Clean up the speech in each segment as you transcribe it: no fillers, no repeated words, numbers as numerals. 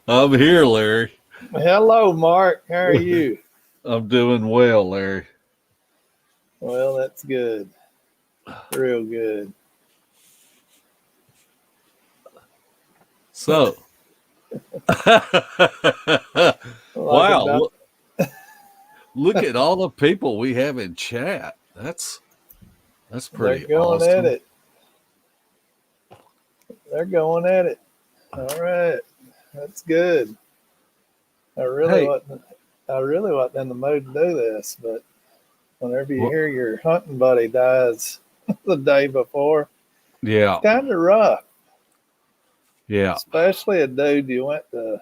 I'm here, Larry. Hello, Mark. How are you? I'm doing well, Larry. Well, that's good. Real good. So, Like wow, about look at all the people we have in chat. That's they're pretty going at awesome. it. They're going at it. All right. That's good. I really Hey, wasn't I really wasn't in the mood to do this, but whenever you well, hear your hunting buddy dies the day before, it's yeah, kind of rough. yeah, Especially a dude you went to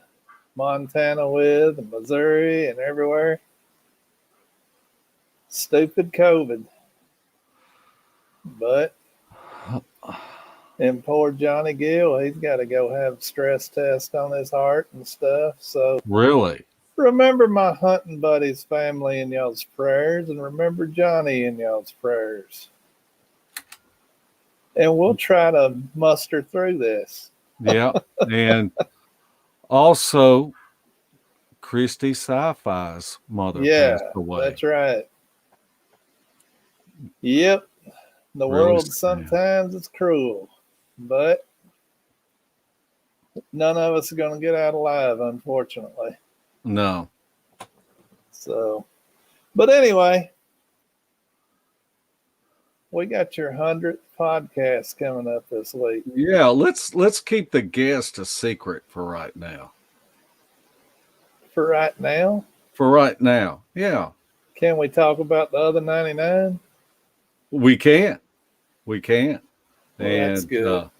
Montana with and Missouri and everywhere. Stupid COVID. But and poor Johnny Gill, he's got to go have stress test on his heart and stuff. So really. remember my hunting buddy's family in y'all's prayers, and remember Johnny in y'all's prayers. And we'll try to muster through this. Yeah. And also, Christy Sci-Fi's mother passed Yeah, away. that's right. Yep, the Really world sad. sometimes is cruel, but none of us are going to get out alive, unfortunately. No. So, but anyway, we got your 100th podcast coming up this week. Yeah, let's keep the guest a secret for right now. For right now, For right now. Yeah. can we talk about the other 99? We can. We can. Well, that's And good.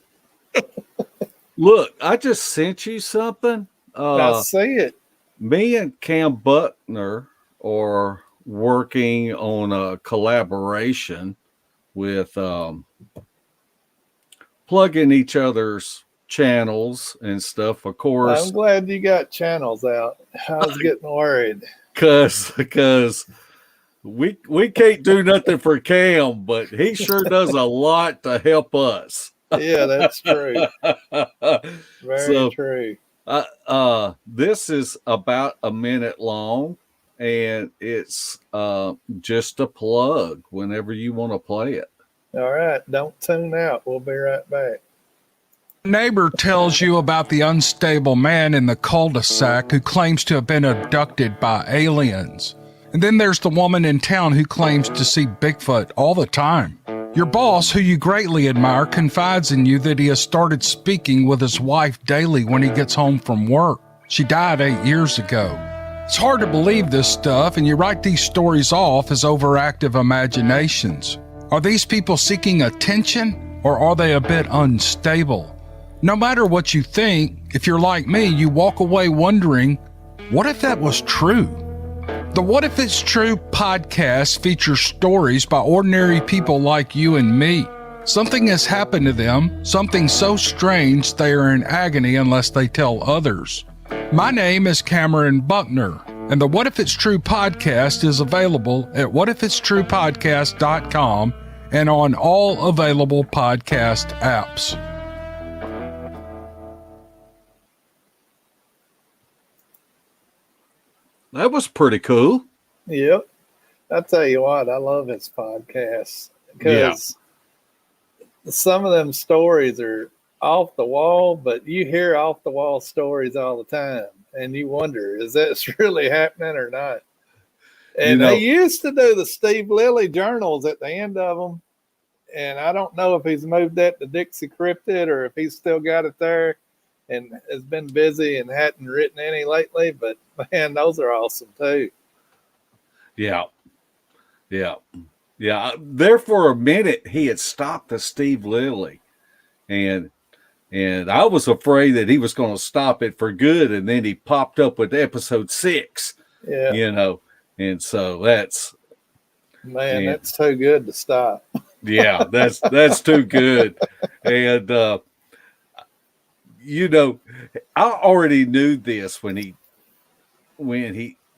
look, I just sent you something. I see it. Me and Cam Buckner are working on a collaboration with plugging each other's channels and stuff, of I'm course, glad you got channels out. I was getting worried. because we can't do nothing for Cam, but he sure does a lot to help us. Yeah, that's true. Very So true. this is about a minute long, and it's just a plug whenever you want to play it. All right, don't tune out. We'll be right back. Neighbor tells you about the unstable man in the cul-de-sac who claims to have been abducted by aliens. And then there's the woman in town who claims to see Bigfoot all the time. Your boss, who you greatly admire, confides in you that he has started speaking with his wife daily when he gets home from work. She died 8 years ago. It's hard to believe this stuff, and you write these stories off as overactive imaginations. Are these people seeking attention, or are they a bit unstable? No matter what you think, if you're like me, you walk away wondering, what if that was true? The What If It's True podcast features stories by ordinary people like you and me. Something has happened to them, something so strange they are in agony unless they tell others. My name is Cameron Buckner, and the What If It's True podcast is available at whatifitstruepodcast.com and on all available podcast apps. That was pretty cool. Yep. I tell you what, I love his podcasts Yeah. because some of them stories are off the wall, but you hear off the wall stories all the time, and you wonder, is that really happening or not? You And they know, used to do the Steve Lilly journals at the end of them, and I don't know if he's moved that to Dixie Cryptid or if he's still got it there and has been busy and hadn't written any lately. But man, those are awesome too. yeah, yeah, yeah. There for a minute, he had stopped the Steve Lilly, and I was afraid that he was going to stop it for good, and then he popped up with episode 6. Yeah, You know, and so that's man, and that's too good to stop. yeah, that's too good, and you know, I already knew this when he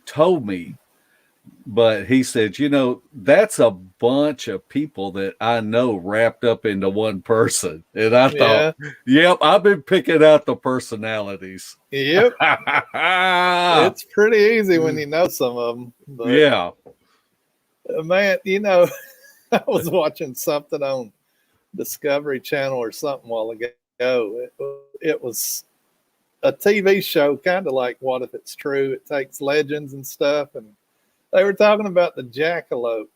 told me but he said, that's a bunch of people that I know wrapped up into one person. And I Yeah. thought, yep, I've been picking out the personalities. Yep. It's pretty easy when you know some of them. But, Yeah. man, I was watching something on Discovery Channel or something a while ago. It was a TV show, kind of like What If It's True? It takes legends and stuff, and they were talking about the jackalope.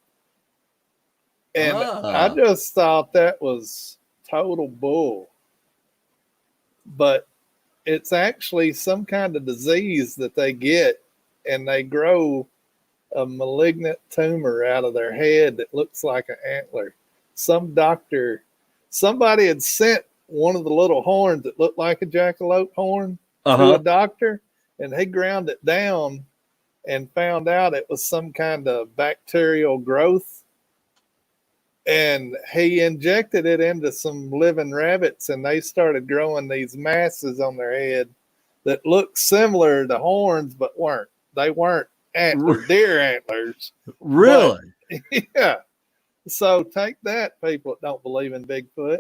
And I just thought that was total bull. But it's actually some kind of disease that they get, and they grow a malignant tumor out of their head that looks like an antler. Somebody had sent one of the little horns that looked like a jackalope horn to a doctor, and he ground it down and found out it was some kind of bacterial growth. And he injected it into some living rabbits, and they started growing these masses on their head that looked similar to horns, but weren't. They weren't deer antlers. Really? But, yeah. So take that, people that don't believe in Bigfoot.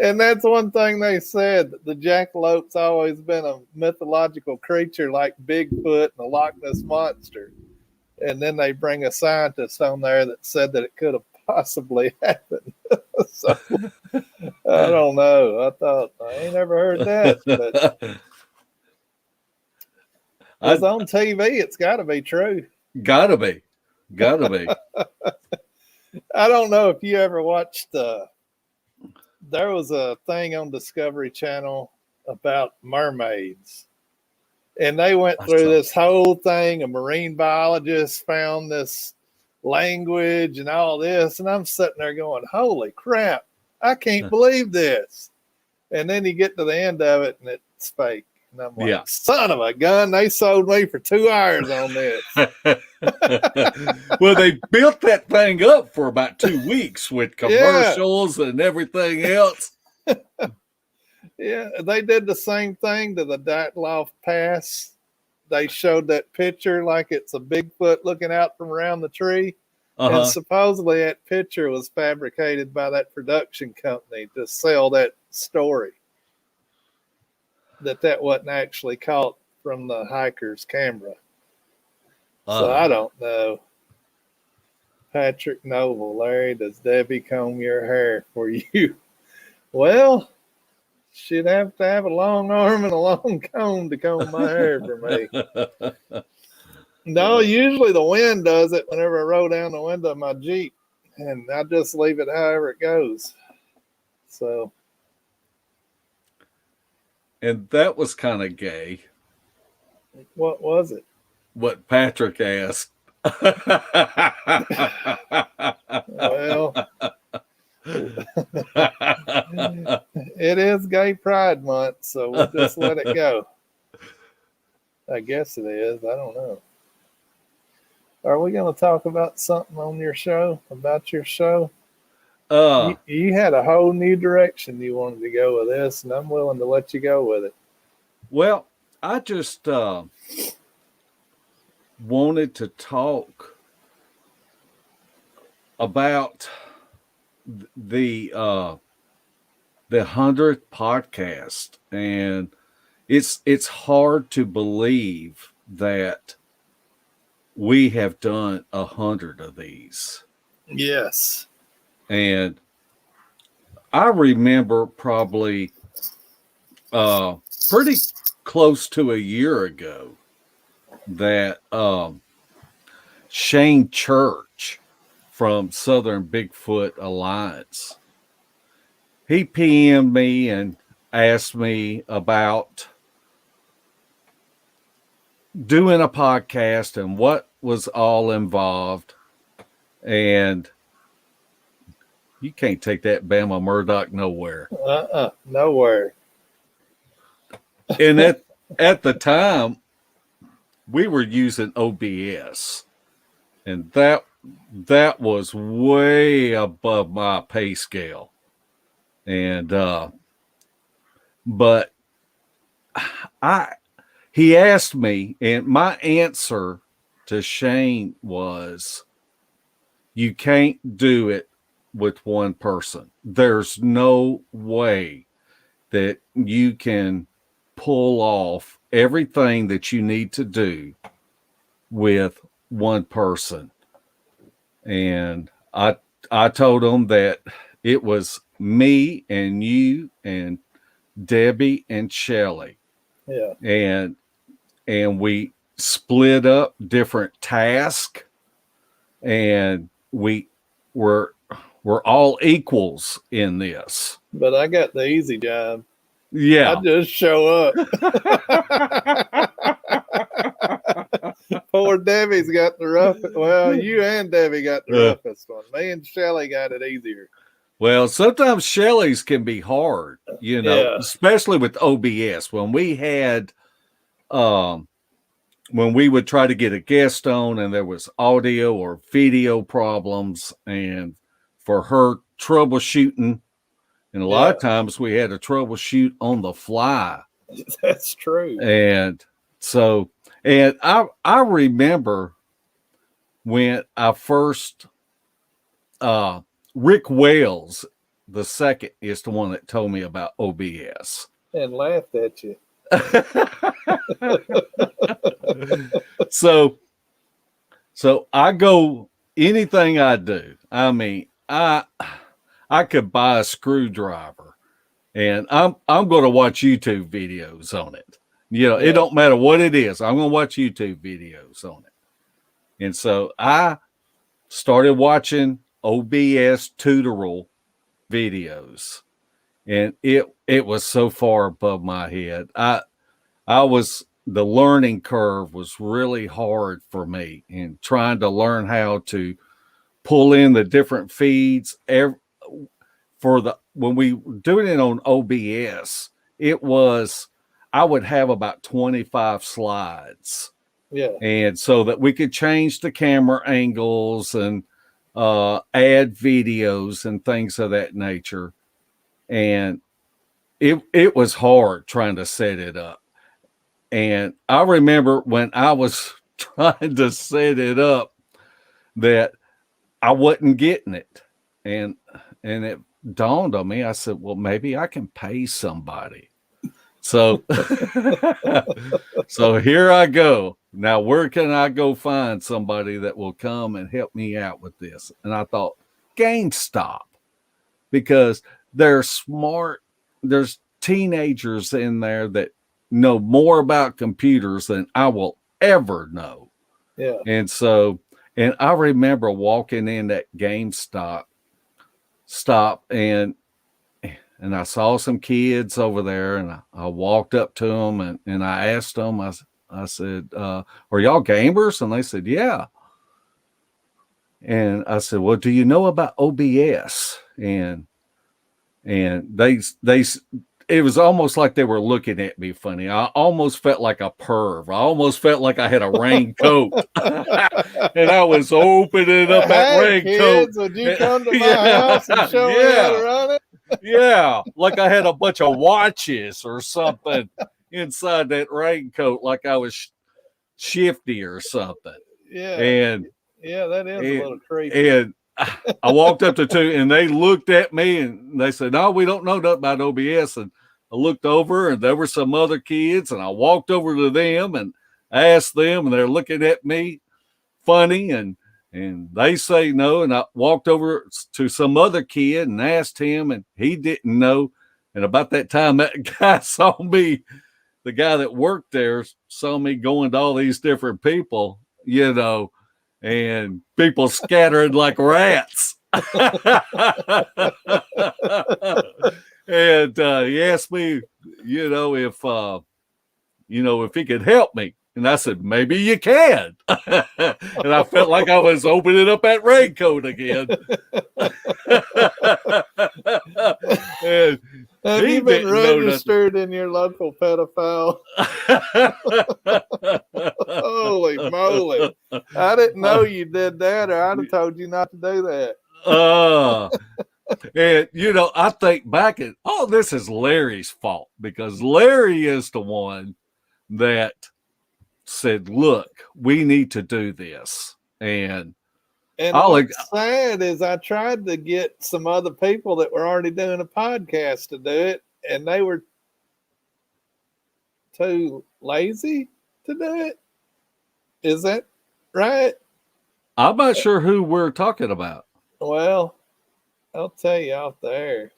And that's one thing they said. The jackalope's always been a mythological creature like Bigfoot and the Loch Ness Monster. And then they bring a scientist on there that said that it could have possibly happened. So I don't know. I thought I ain't never heard that, but it's on TV. It's got to be true. Gotta be. I don't know if you ever watched. There was a thing on Discovery Channel about mermaids, and they went through this whole thing. A marine biologist found this language and all this, and I'm sitting there going, "Holy crap! I can't believe this." And then you get to the end of it, and it's fake. And I'm like, son of a gun, they sold me for 2 hours on this. Well, they built that thing up for about 2 weeks with commercials and everything else. Yeah, they did the same thing to the Dyatlov Pass. They showed that picture like it's a Bigfoot looking out from around the tree. And supposedly that picture was fabricated by that production company to sell that story. That wasn't actually caught from the hiker's camera. So I don't know. Patrick Noble, Larry, does Debbie comb your hair for you? Well, she'd have to have a long arm and a long comb to comb my hair for me. No, usually the wind does it whenever I roll down the window of my Jeep, and I just leave it however it goes. So. And that was kind of gay. What was it? What Patrick asked. Well, it is Gay Pride Month, so we'll just let it go. I guess it is. I don't know. Are we going to talk about something on your show? About your show? You had a whole new direction you wanted to go with this, and I'm willing to let you go with it. Well, I just wanted to talk about the 100th podcast, and it's hard to believe that we have done 100 of these. Yes. And I remember probably pretty close to a year ago that Shane Church from Southern Bigfoot Alliance, he PM'd me and asked me about doing a podcast and what was all involved. And you can't take that Bama Murdoch nowhere. Nowhere. And at the time, we were using OBS, and that was way above my pay scale. And but he asked me, and my answer to Shane was, you can't do it with one person. There's no way that you can pull off everything that you need to do with one person. And I told him that it was me and you and Debbie and Shelley. Yeah. And we split up different tasks, and we're all equals in this. But I got the easy job. Yeah. I just show up. Poor Debbie's got the roughest. Well, you and Debbie got the roughest one. Me and Shelley got it easier. Well, sometimes Shelley's can be hard, especially with OBS. When we had, when we would try to get a guest on and there was audio or video problems, and for her troubleshooting, and a lot of times we had to troubleshoot on the fly. That's true. And so, and I remember when I first, Rick Wales, the second, is the one that told me about OBS. And laughed at you. So I go, anything I do, I mean, I could buy a screwdriver and I'm going to watch YouTube videos on it. It don't matter what it is. I'm going to watch YouTube videos on it. And so I started watching OBS tutorial videos, and it was so far above my head. The learning curve was really hard for me, and trying to learn how to pull in the different feeds. When we were doing it on OBS, I would have about 25 slides. Yeah. And so that we could change the camera angles and add videos and things of that nature. And it was hard trying to set it up. And I remember when I was trying to set it up that I wasn't getting it. And it dawned on me. I said, well, maybe I can pay somebody. So, so here I go. Now, where can I go find somebody that will come and help me out with this? And I thought, GameStop, because they're smart. There's teenagers in there that know more about computers than I will ever know. Yeah. And so, and I remember walking in that GameStop and I saw some kids over there, and I walked up to them and I asked them, I said, are y'all gamers? And they said, yeah. And I said, well, do you know about OBS? And they it was almost like they were looking at me funny. I almost felt like a perv. I almost felt like I had a raincoat. And I was opening up that raincoat. Kids, would you come to my house and show me how to run it? Yeah, like I had a bunch of watches or something inside that raincoat, like I was shifty or something. Yeah. And yeah, that is a little creepy. And I walked up to two, and they looked at me, and they said, no, we don't know nothing about OBS. And I looked over, and there were some other kids, and I walked over to them and asked them, and they're looking at me funny, and they say no. And I walked over to some other kid and asked him, and he didn't know. And about that time, that guy saw me, the guy that worked there saw me going to all these different people, and people scattering like rats. And he asked me, if he could help me. And I said, maybe you can. And I felt like I was opening up that raincoat again. And have you been registered in your local pedophile? Holy moly. I didn't know you did that, or I'd have told you not to do that. And I think back and this is Larry's fault because Larry is the one that said, "Look, we need to do this." And And I'll what's sad is I tried to get some other people that were already doing a podcast to do it, and they were too lazy to do it. Is that right? I'm not sure who we're talking about. Well, I'll tell you off the air.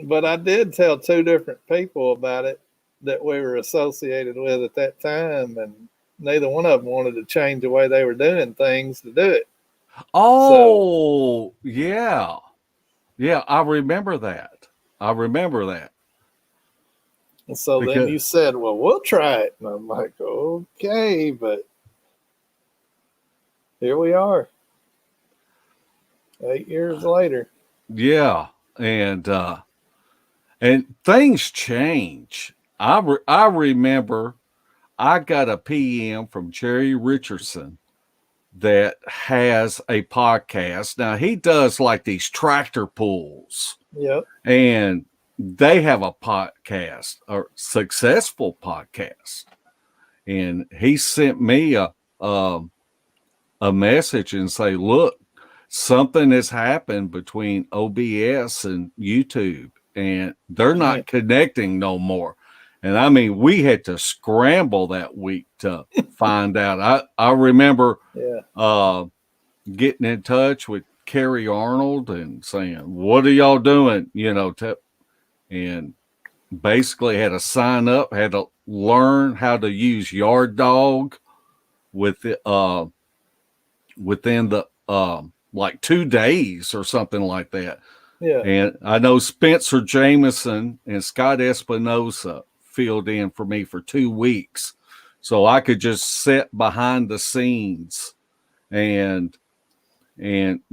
But I did tell two different people about it that we were associated with at that time, and neither one of them wanted to change the way they were doing things to do it. Oh, yeah. Yeah, I remember that. And so then Because- you said, well, we'll try it. And I'm like, okay, but here we are 8 years later. Yeah, and things change. I remember I got a PM from Jerry Richardson that has a podcast. Now he does like these tractor pulls, Yep. and they have a podcast, a successful podcast. And he sent me a message and say, "Look, something has happened between OBS and YouTube, and they're not connecting no more." And I mean, we had to scramble that week to find out. I remember getting in touch with Kerry Arnold and saying, "What are y'all doing?" And basically had to sign up, had to learn how to use Yard Dog within the like 2 days or something like that. Yeah. And I know Spencer Jameson and Scott Espinosa filled in for me for 2 weeks, so I could just sit behind the scenes and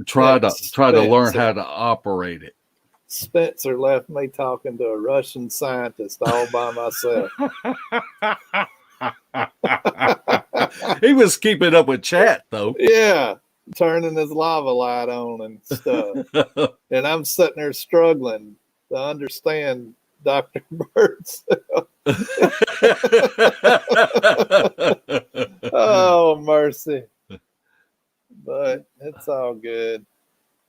try to learn how to operate it. Spencer left me talking to a Russian scientist all by myself. He was keeping up with chat though. Yeah, turning his lava light on and stuff. And I'm sitting there struggling to understand Dr. Bird's. Oh, mercy. But it's all good.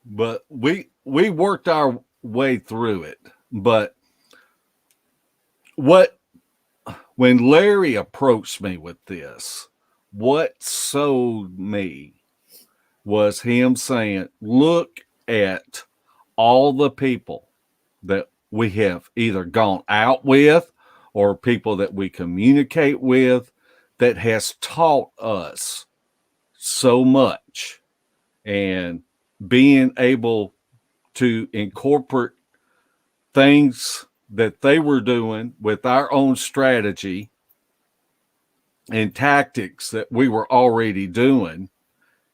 But we worked our way through it. But when Larry approached me with this, what sold me was him saying, "Look at all the people that we have either gone out with or people that we communicate with that has taught us so much." And being able to incorporate things that they were doing with our own strategy and tactics that we were already doing.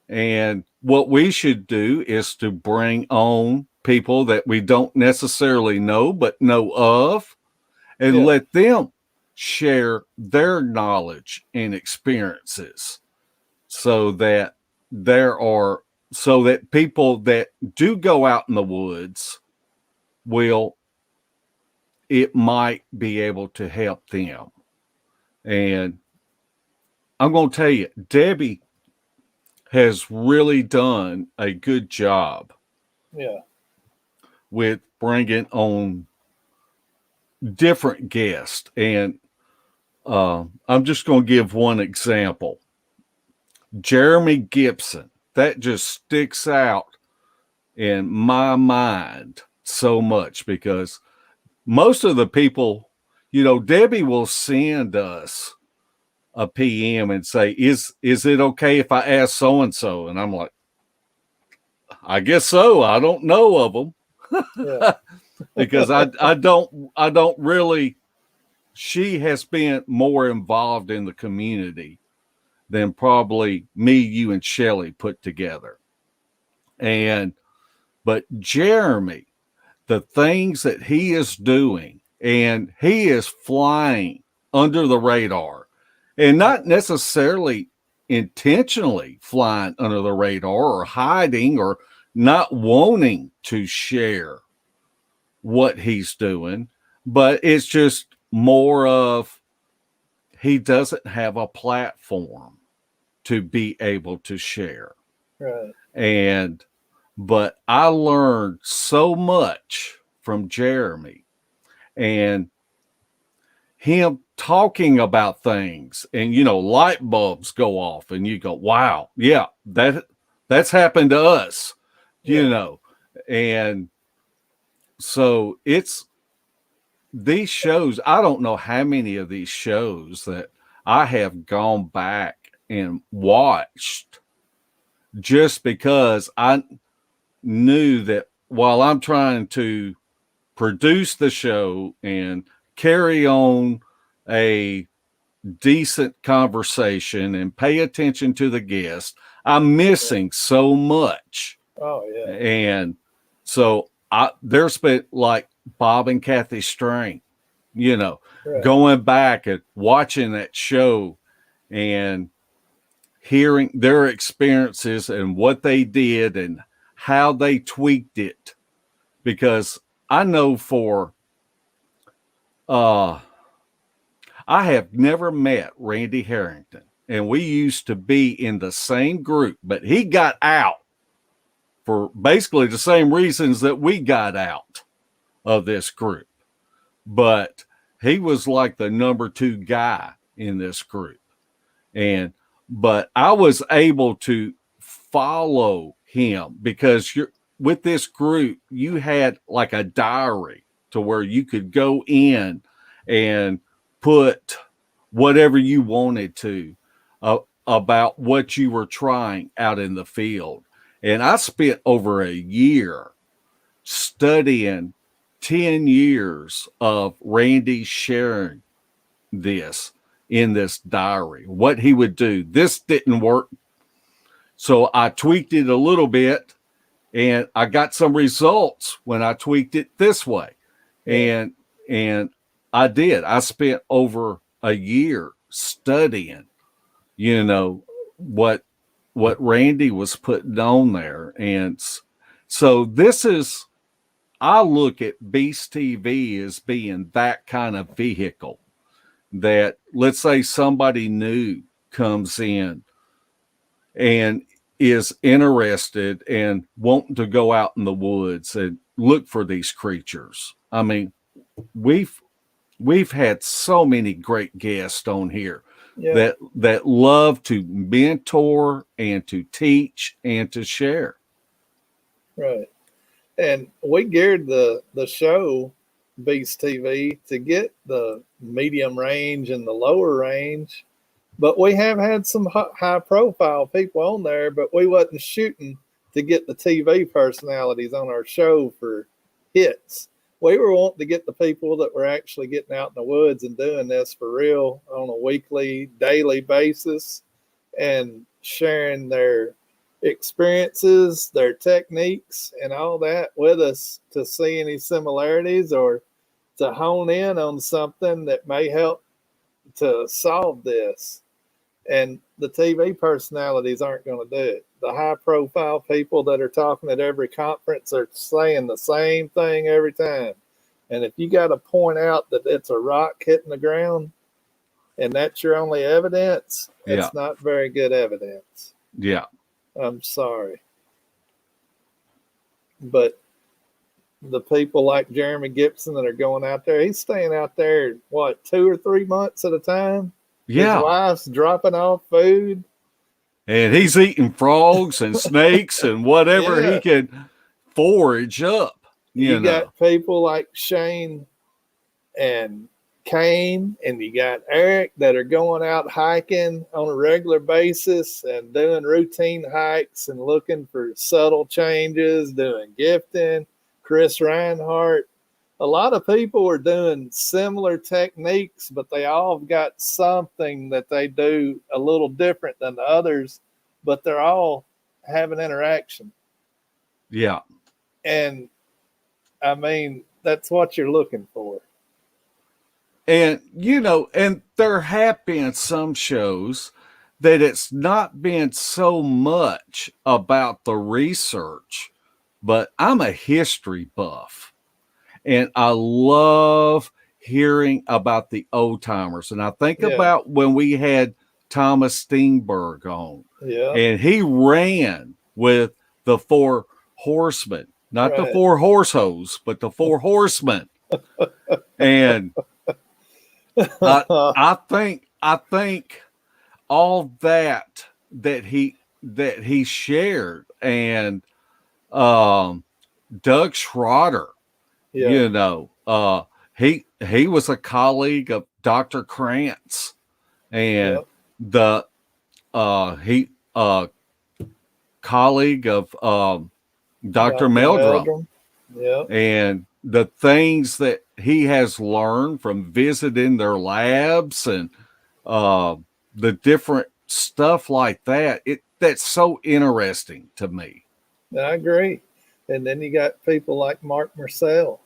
And what we should do is to bring on people that we don't necessarily know, but know of, and let them share their knowledge and experiences so that people that do go out in the woods it might be able to help them. And I'm going to tell you, Debbie has really done a good job with bringing on different guests. And I'm just going to give one example. Jeremy Gibson, that just sticks out in my mind so much because most of the people, Debbie will send us a PM and say, is it okay if I ask so-and-so? And I'm like, I guess so. I don't know of them. Because I don't really, she has been more involved in the community than probably me, you, and Shelley put together. But Jeremy, the things that he is doing, and he is flying under the radar, and not necessarily intentionally flying under the radar or hiding or not wanting to share what he's doing, but it's just more of he doesn't have a platform to be able to share. Right. But I learned so much from Jeremy and him talking about things, and light bulbs go off and you go, wow, yeah, that's happened to us, Yeah. And so it's these shows. I don't know how many of these shows that I have gone back and watched just because I knew that while I'm trying to produce the show and carry on a decent conversation and pay attention to the guest, I'm missing so much. Oh yeah. And so there's been like Bob and Kathy Strain, Right. going back and watching that show and hearing their experiences and what they did and how they tweaked it. Because I know I have never met Randy Harrington, and we used to be in the same group, but he got out for basically the same reasons that we got out of this group. But he was like the number 2 guy in this group. But I was able to follow him because with this group, you had like a diary to where you could go in and put whatever you wanted to about what you were trying out in the field. And I spent over a year studying 10 years of Randy sharing this in this diary, what he would do. This didn't work. So I tweaked it a little bit and I got some results when I tweaked it this way. And I did. I spent over a year studying, what Randy was putting on there. And so I look at Beast TV as being that kind of vehicle that, let's say somebody new comes in and is interested and wanting to go out in the woods and look for these creatures. I mean, we've had so many great guests on here that love to mentor and to teach and to share. Right. And we geared the show Beast TV to get the medium range and the lower range, but we have had some high profile people on there, but we wasn't shooting to get the TV personalities on our show for hits. We were wanting to get the people that were actually getting out in the woods and doing this for real on a weekly, daily basis and sharing their experiences, their techniques, and all that with us to see any similarities or to hone in on something that may help to solve this. And the TV personalities aren't going to do it. The high profile people that are talking at every conference are saying the same thing every time. And if you got to point out that it's a rock hitting the ground and that's your only evidence, it's not very good evidence. Yeah. I'm sorry. But the people like Jeremy Gibson that are going out there, he's staying out there, 2 or 3 months at a time? Yeah. His wife's dropping off food. And he's eating frogs and snakes and whatever he could forage up. You got people like Shane and Kane, and you got Eric that are going out hiking on a regular basis and doing routine hikes and looking for subtle changes, doing gifting. Chris Reinhardt. A lot of people are doing similar techniques, but they all have got something that they do a little different than the others, but they're all having interaction. Yeah. And I mean, that's what you're looking for. And, and there have been some shows that it's not been so much about the research, but I'm a history buff and I love hearing about the old timers. And I think Yeah. about when we had Thomas Steenberg on, Yeah. and he ran with the four horsemen, not the Right. four horse hose, but the four horsemen. And I think all that he shared, and Doug Schroeder, Yeah. you know, he was a colleague of Dr. Krantz, and Yep. the he colleague of Dr. Meldrum, Yeah. and the things that he has learned from visiting their labs and the different stuff like that. That's so interesting to me. I agree. And then you got people like Mark Marcel,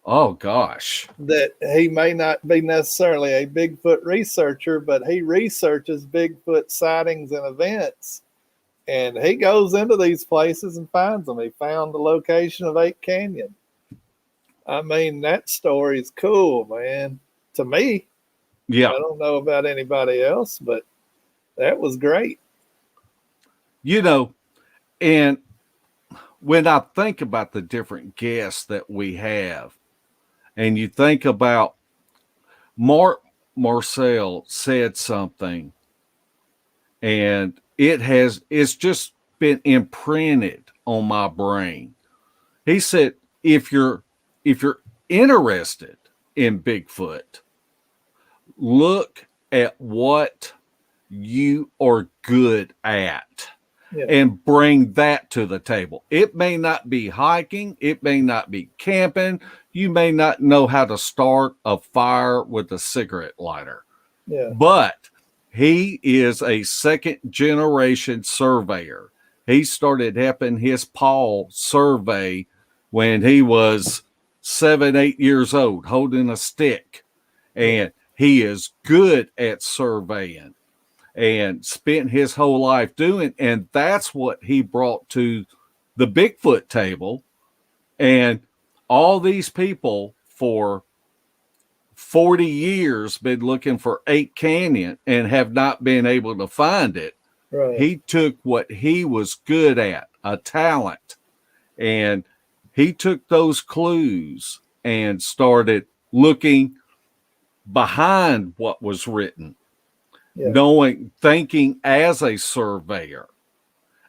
Oh gosh. that he may not be necessarily a Bigfoot researcher, but he researches Bigfoot sightings and events. And he goes into these places and finds them. He found the location of Ape Canyon. I mean, that story is cool, man. To me, Yeah. I don't know about anybody else, but that was great. You know, and when I think about the different guests that we have, and you think about Mark Marcel said something, and it's just been imprinted on my brain. He said, if you're interested in Bigfoot, look at what you are good at. Yeah. And bring that to the table. It may not be hiking, it may not be camping, you may not know how to start a fire with a cigarette lighter, Yeah. but he is a second generation surveyor. He started helping his Paul survey when he was 7, 8 years old, holding a stick, and he is good at surveying and spent his whole life doing. And that's what he brought to the Bigfoot table. And all these people for 40 years been looking for Ape Canyon and have not been able to find it. Right. He took what he was good at, a talent, and he took those clues and started looking behind what was written, thinking as a surveyor,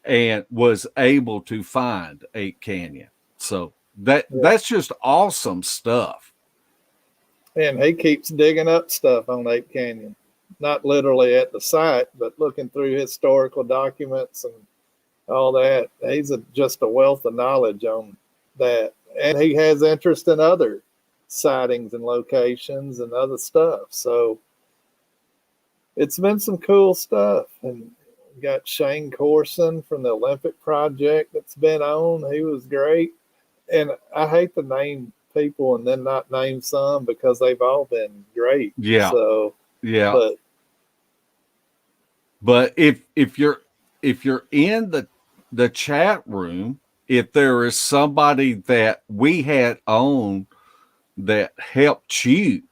and was able to find Ape Canyon. So that's just awesome stuff. And he keeps digging up stuff on Ape Canyon, not literally at the site, but looking through historical documents and all that. He's just a wealth of knowledge on that. And he has interest in other sightings and locations and other stuff. So it's been some cool stuff. And we got Shane Corson from the Olympic Project that's been on. He was great. And I hate to name people and then not name some because they've all been great. Yeah. So yeah. But if you're in the chat room, if there is somebody that we had on that helped you,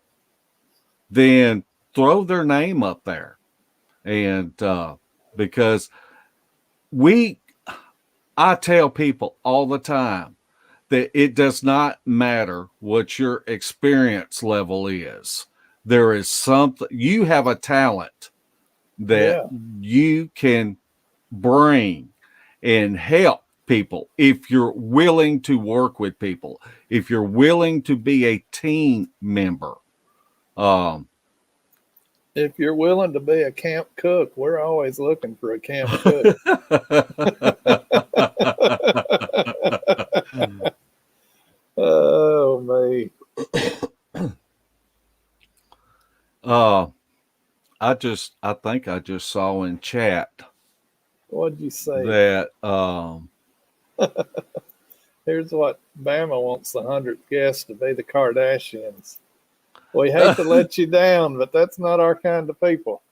then throw their name up there. And because I tell people all the time that it does not matter what your experience level is. There is something, you have a talent that you can bring and help people if you're willing to work with people, if you're willing to be a team member. If you're willing to be a camp cook, we're always looking for a camp cook. Oh, me. I think I just saw in chat. What'd you say? That here's what Bama wants the 100th guest to be the Kardashians. We hate to let you down, but that's not our kind of people.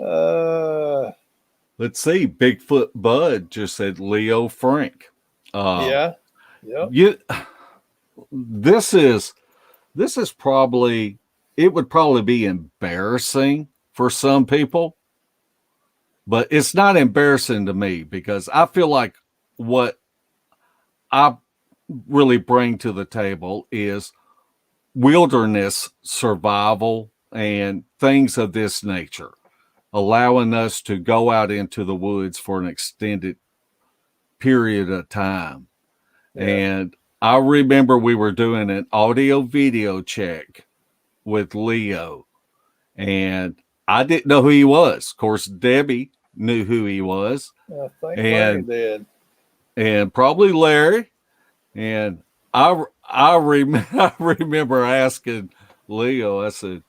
Uh, Let's see. Bigfoot Bud just said Leo Frank. yeah. Yep. You, this is probably, it would probably be embarrassing for some people, but it's not embarrassing to me because I feel like what I really bring to the table is wilderness survival and things of this nature, allowing us to go out into the woods for an extended period of time. Yeah. And I remember we were doing an audio video check with Leo, and I didn't know who he was. Of course, Debbie knew who he was, I think Larry did. and probably Larry. And I remember asking Leo, I said,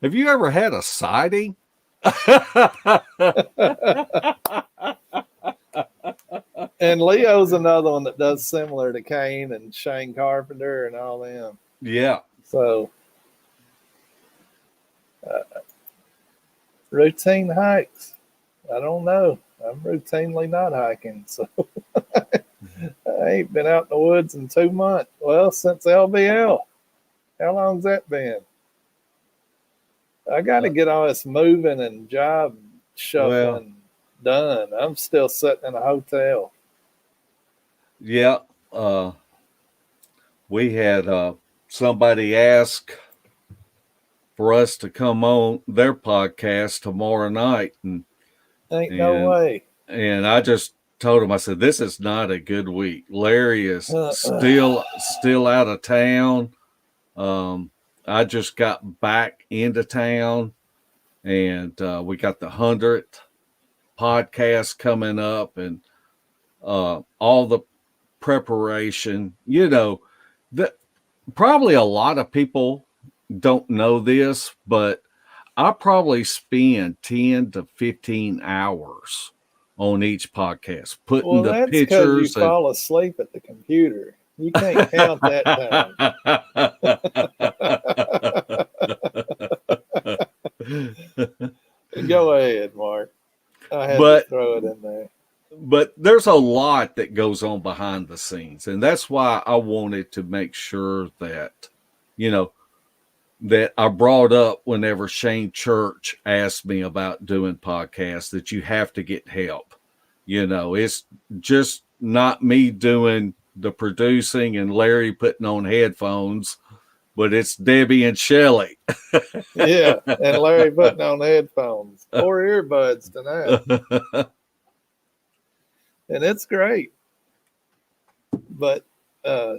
"Have you ever had a sighting?" And Leo's another one that does similar to Kane and Shane Carpenter and all them. Yeah. So, routine hikes. I don't know. I'm routinely not hiking, so I ain't been out in the woods in 2 months. Well, since LBL. How long's that been? I got to get all this moving and job shuffling done. I'm still sitting in a hotel. Yeah. We had somebody ask for us to come on their podcast tomorrow night, and No way. And I just told him, I said, this is not a good week. Larry is still out of town. I just got back into town, and we got the 100th podcast coming up, and all the preparation. You know, that probably a lot of people don't know this, but I probably spend 10 to 15 hours on each podcast, putting the that's pictures. You fall asleep at the computer. You can't count that time. Go ahead, Mark. I had to throw it in there. But there's a lot that goes on behind the scenes, and that's why I wanted to make sure that, you know, that I brought up whenever Shane Church asked me about doing podcasts, that you have to get help. You know, it's just not me doing the producing and Larry putting on headphones, but it's Debbie and Shelley. Yeah, and Larry putting on headphones or earbuds tonight. And it's great. But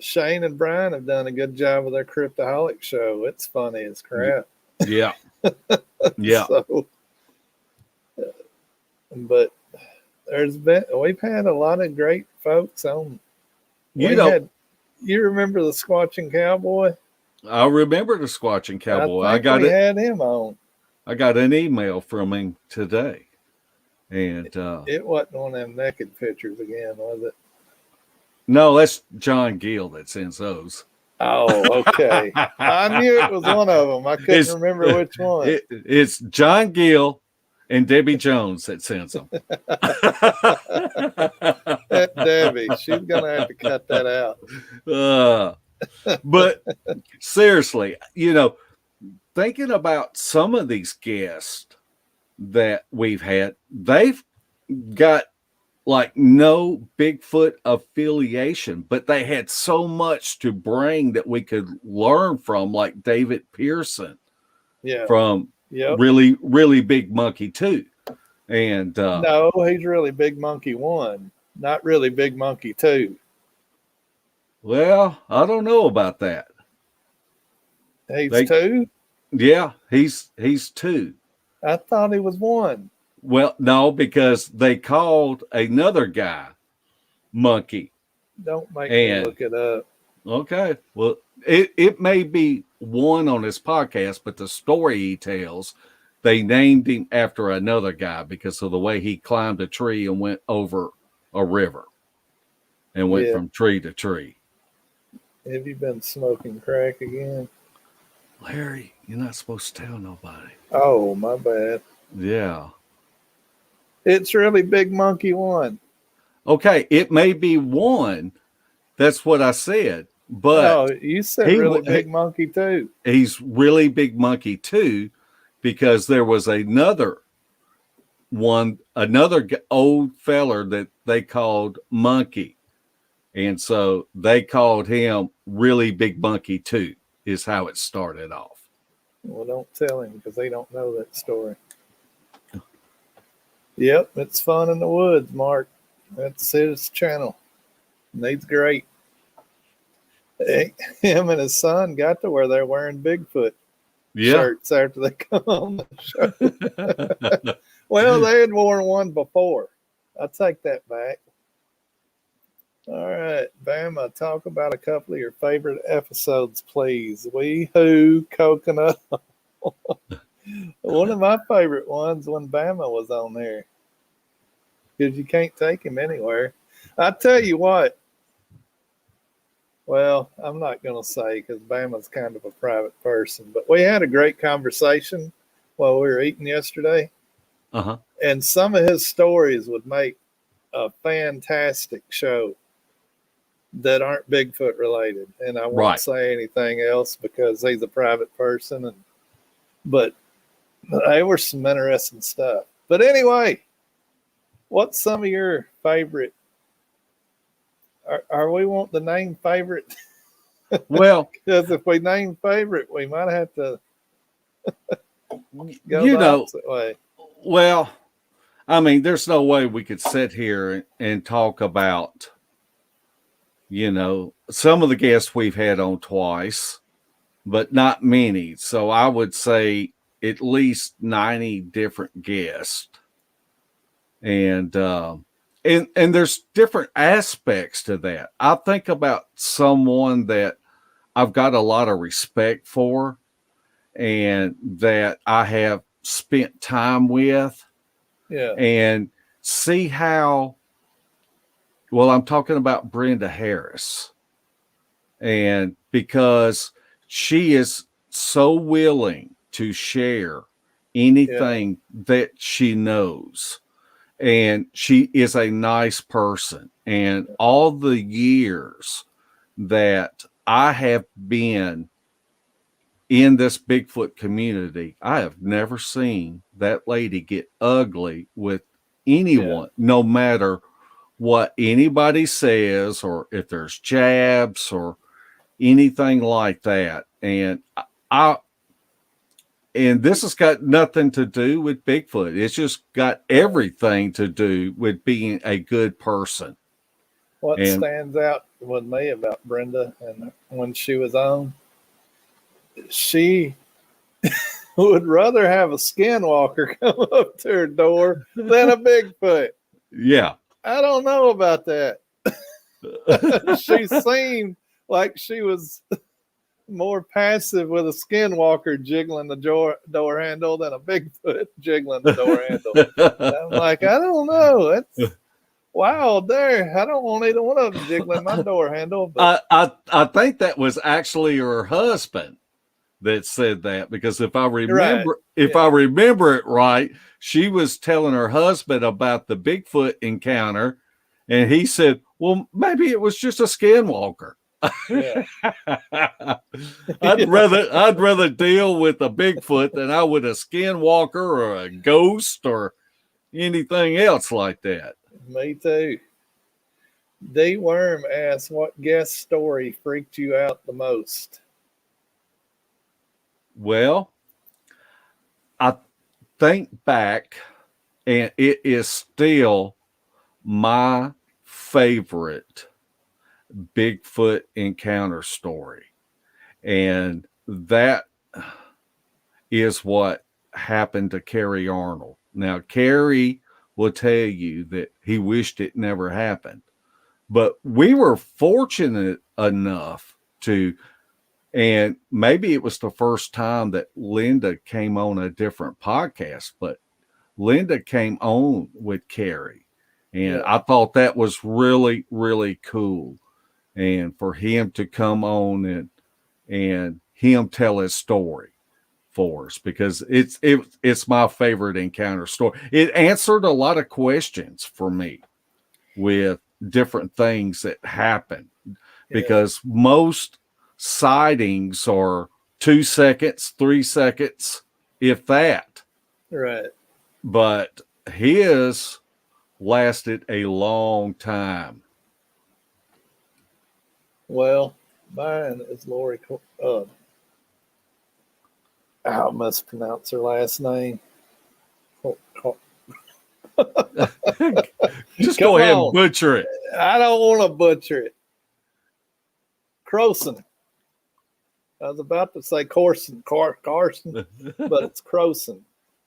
Shane and Brian have done a good job with their Cryptoholic show. It's funny as crap. Yeah. Yeah. So, but we've had a lot of great folks on. You remember the Squatching Cowboy? I remember the Squatching Cowboy. We had him on. I got an email from him today. And it wasn't one of them naked pictures again, was it? No, that's John Gill that sends those. Oh, okay. I knew it was one of them. I couldn't remember which one. It's John Gill and Debbie Jones that sends them. That Debbie, she's going to have to cut that out. But seriously, you know, thinking about some of these guests that we've had, they've got like no Bigfoot affiliation, but they had so much to bring that we could learn from, like David Pearson, from really, really Big Monkey 2. And no, he's really Big Monkey 1, not really Big Monkey 2. Well, I don't know about that. He's 2? Yeah, he's 2. I thought he was 1. Well, no, because they called another guy Monkey. Don't make me look it up. Okay. Well, it may be 1 on his podcast, but the story he tells, they named him after another guy because of the way he climbed a tree and went over a river and went from tree to tree. Have you been smoking crack again? Larry, you're not supposed to tell nobody. Oh, my bad. Yeah. It's really Big Monkey 1. Okay, it may be one. That's what I said. But No, you said he really wa- Big Monkey 2. he's really Big Monkey too, because there was another one, old feller that they called Monkey, and so they called him really Big Monkey too. Is how it started off. Well, don't tell him because they don't know that story. Yep, it's Fun in the Woods, Mark. That's his channel. And he's great. Him and his son got to where they're wearing Bigfoot Yeah. shirts after they come on the show. Well, they had worn one before. I take that back. All right, Bama, talk about a couple of your favorite episodes, please. We Who, Coconut. One of my favorite ones when Bama was on there, because you can't take him anywhere. I tell you what. Well, I'm not going to say because Bama's kind of a private person, but we had a great conversation while we were eating yesterday. Uh-huh. And some of his stories would make a fantastic show that aren't Bigfoot related. And I won't Right. say anything else because he's a private person. But they were some interesting stuff. But anyway, what's some of your favorite? Are we want to name favorite? Well, Because if we name favorite, we might have to go you the know, opposite way. well, I mean, there's no way we could sit here and talk about, some of the guests we've had on twice, but not many. So I would say at least 90 different guests. And there's different aspects to that. I think about someone that I've got a lot of respect for and that I have spent time with, Yeah. and see how, well, I'm talking about Brenda Harris. And because she is so willing to share anything that she knows. And she is a nice person. And all the years that I have been in this Bigfoot community, I have never seen that lady get ugly with anyone, no matter what anybody says or if there's jabs or anything like that. And this has got nothing to do with Bigfoot. It's just got everything to do with being a good person. What stands out with me about Brenda and when she was on, she would rather have a skinwalker come up to her door than a Bigfoot. Yeah. I don't know about that. She seemed like she was more passive with a skinwalker jiggling the door handle than a Bigfoot jiggling the door handle. I'm like, I don't know. That's wild there. I don't want either one of them jiggling my door handle. But I think that was actually her husband that said that, because if I remember I remember it right, she was telling her husband about the Bigfoot encounter, and he said, "Well, maybe it was just a skinwalker." Yeah. I'd rather deal with a Bigfoot than I would a skinwalker or a ghost or anything else like that. Me too. D Worm asks, what guest story freaked you out the most? Well, I think back, and it is still my favorite Bigfoot encounter story. And that is what happened to Kerry Arnold. Now, Kerry will tell you that he wished it never happened. But we were fortunate enough to, and maybe it was the first time that Linda came on a different podcast, but Linda came on with Kerry. And I thought that was really, really cool. And for him to come on and him tell his story. for us because it's my favorite encounter story. It answered a lot of questions for me with different things that happen because most sightings are 2 seconds, 3 seconds, if that. Right. But his lasted a long time. Well, mine is Lori. I mispronounce her last name. Just Come go ahead and on. butcher it. I don't want to butcher it. Croson. I was about to say Carson, but it's Croson.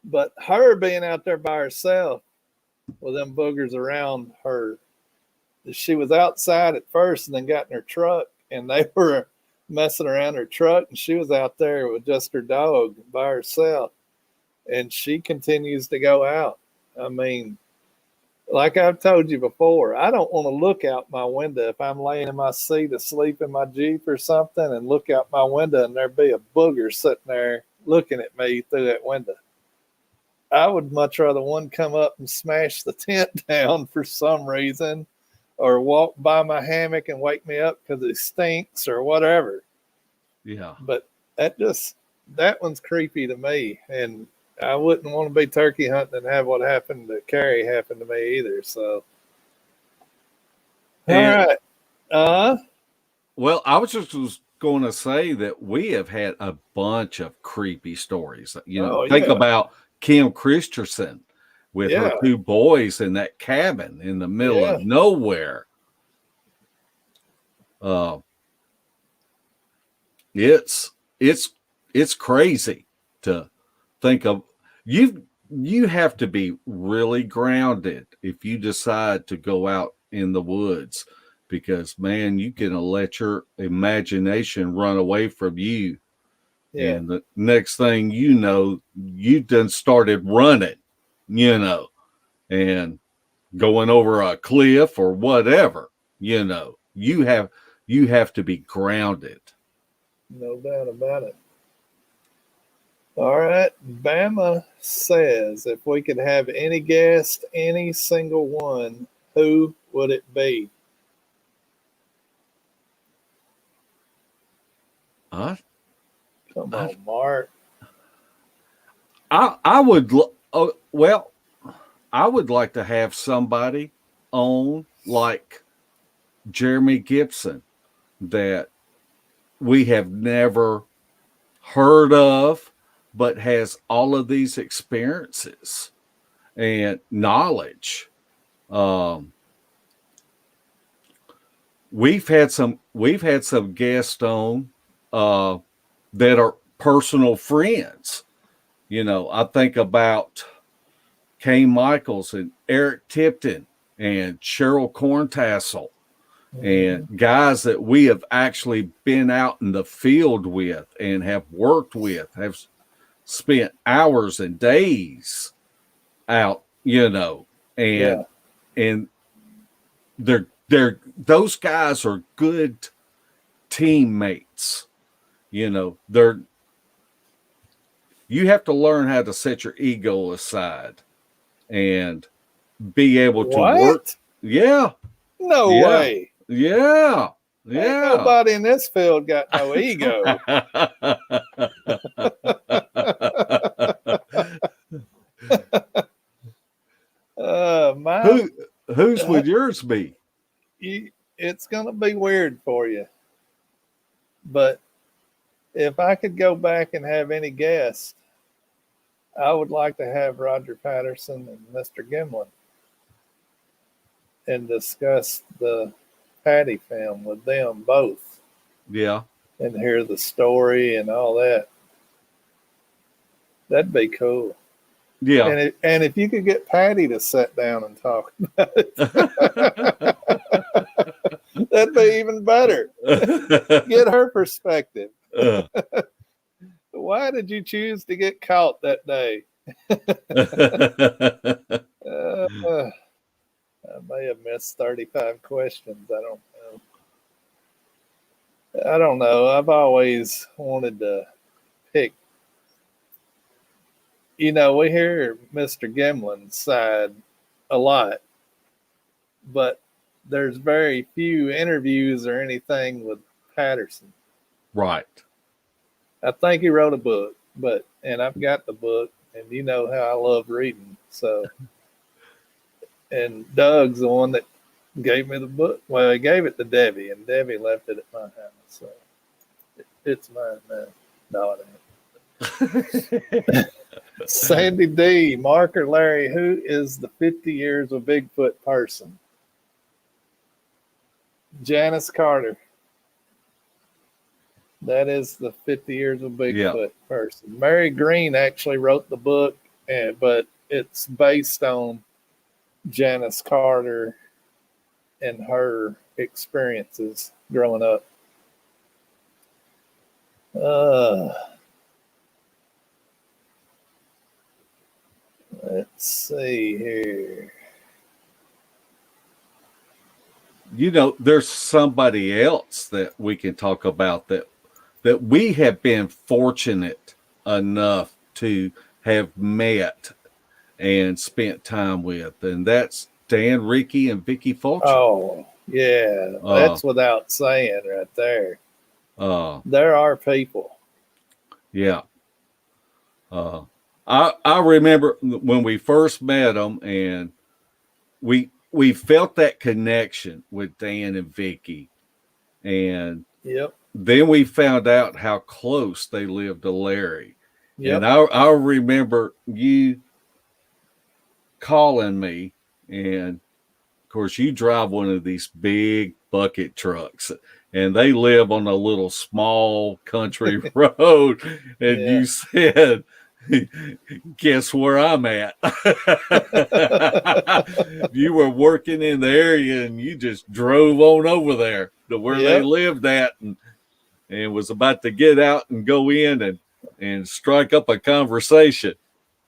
But her being out there by herself with them boogers around her, she was outside at first and then got in her truck and they were messing around her truck and she was out there with just her dog by herself. And she continues to go out. I mean, like I've told you before, I don't want to look out my window if I'm laying in my seat asleep in my Jeep or something and look out my window and there be a booger sitting there looking at me through that window. I would much rather one come up and smash the tent down for some reason or walk by my hammock and wake me up because it stinks or whatever. Yeah. But that one's creepy to me. And I wouldn't want to be turkey hunting and have what happened to Carrie happen to me either. So, all right. Well, I was just going to say that we have had a bunch of creepy stories. Think about Kim Christensen with her 2 boys in that cabin in the middle of nowhere. It's crazy to think of. You have to be really grounded if you decide to go out in the woods because man, you can let your imagination run away from you. Yeah. And the next thing you know, you done started running, and going over a cliff or whatever, you have to be grounded. No doubt about it. All right. Bama says, if we could have any guest, any single one, who would it be? Come on, Mark. I would I would like to have somebody on like Jeremy Gibson that we have never heard of, but has all of these experiences and knowledge. We've had some guests on that are personal friends. I think about Kane Michaels and Eric Tipton and Cheryl Corntassel and guys that we have actually been out in the field with and have worked with, have spent hours and days out, and they're those guys are good teammates. You have to learn how to set your ego aside and be able to work. Yeah. No way. Yeah. Ain't nobody in this field got no ego. Whose would yours be? It's going to be weird for you. But if I could go back and have any guest, I would like to have Roger Patterson and Mr. Gimlin and discuss the Patty film with them both. Yeah. And hear the story and all that. That'd be cool. Yeah. And if you could get Patty to sit down and talk about it, that'd be even better. Get her perspective. Why did you choose to get caught that day? I may have missed 35 questions. I don't know. I've always wanted to pick you know, we hear Mr. Gimlin's side a lot, but there's very few interviews or anything with Patterson. Right. I think he wrote a book, and I've got the book, and you know how I love reading. So, and Doug's the one that gave me the book. Well, he gave it to Debbie, and Debbie left it at my house. So it's mine now. No, it ain't. Sandy D, Mark or Larry, who is the 50 years of Bigfoot person? Janice Carter. That is the 50 years of Bigfoot person. Mary Green actually wrote the book, but it's based on Janice Carter and her experiences growing up. Let's see here. You know, there's somebody else that we can talk about that we have been fortunate enough to have met and spent time with, and that's Dan Rickey and Vicky Fulcher. Oh, yeah. That's without saying right there. There are people. Yeah. I remember when we first met them, and we felt that connection with Dan and Vicky, and yep. Then we found out how close they lived to Larry. Yep. And I remember you calling me, and of course you drive one of these big bucket trucks, and they live on a little small country road, and you said, guess where I'm at? You were working in the area, and you just drove on over there to where they lived at, and was about to get out and go in and strike up a conversation.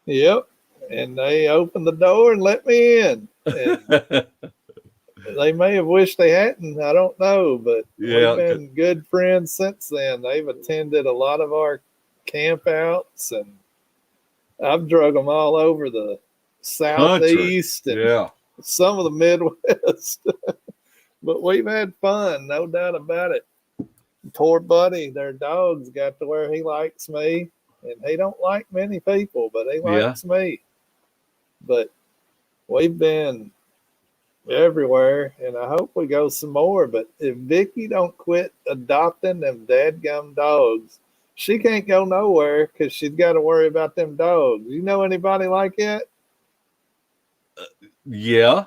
Yep. And they opened the door and let me in. And they may have wished they hadn't. I don't know, but we've been good friends since then. They've attended a lot of our camp outs, and I've drug them all over the Southeast and some of the Midwest. But we've had fun, no doubt about it. Poor Buddy, their dog's got to where he likes me, and he don't like many people, but he likes me. But we've been everywhere, and I hope we go some more. But if Vicky don't quit adopting them dadgum dogs, she can't go nowhere because she's got to worry about them dogs. You know anybody like that? Yeah.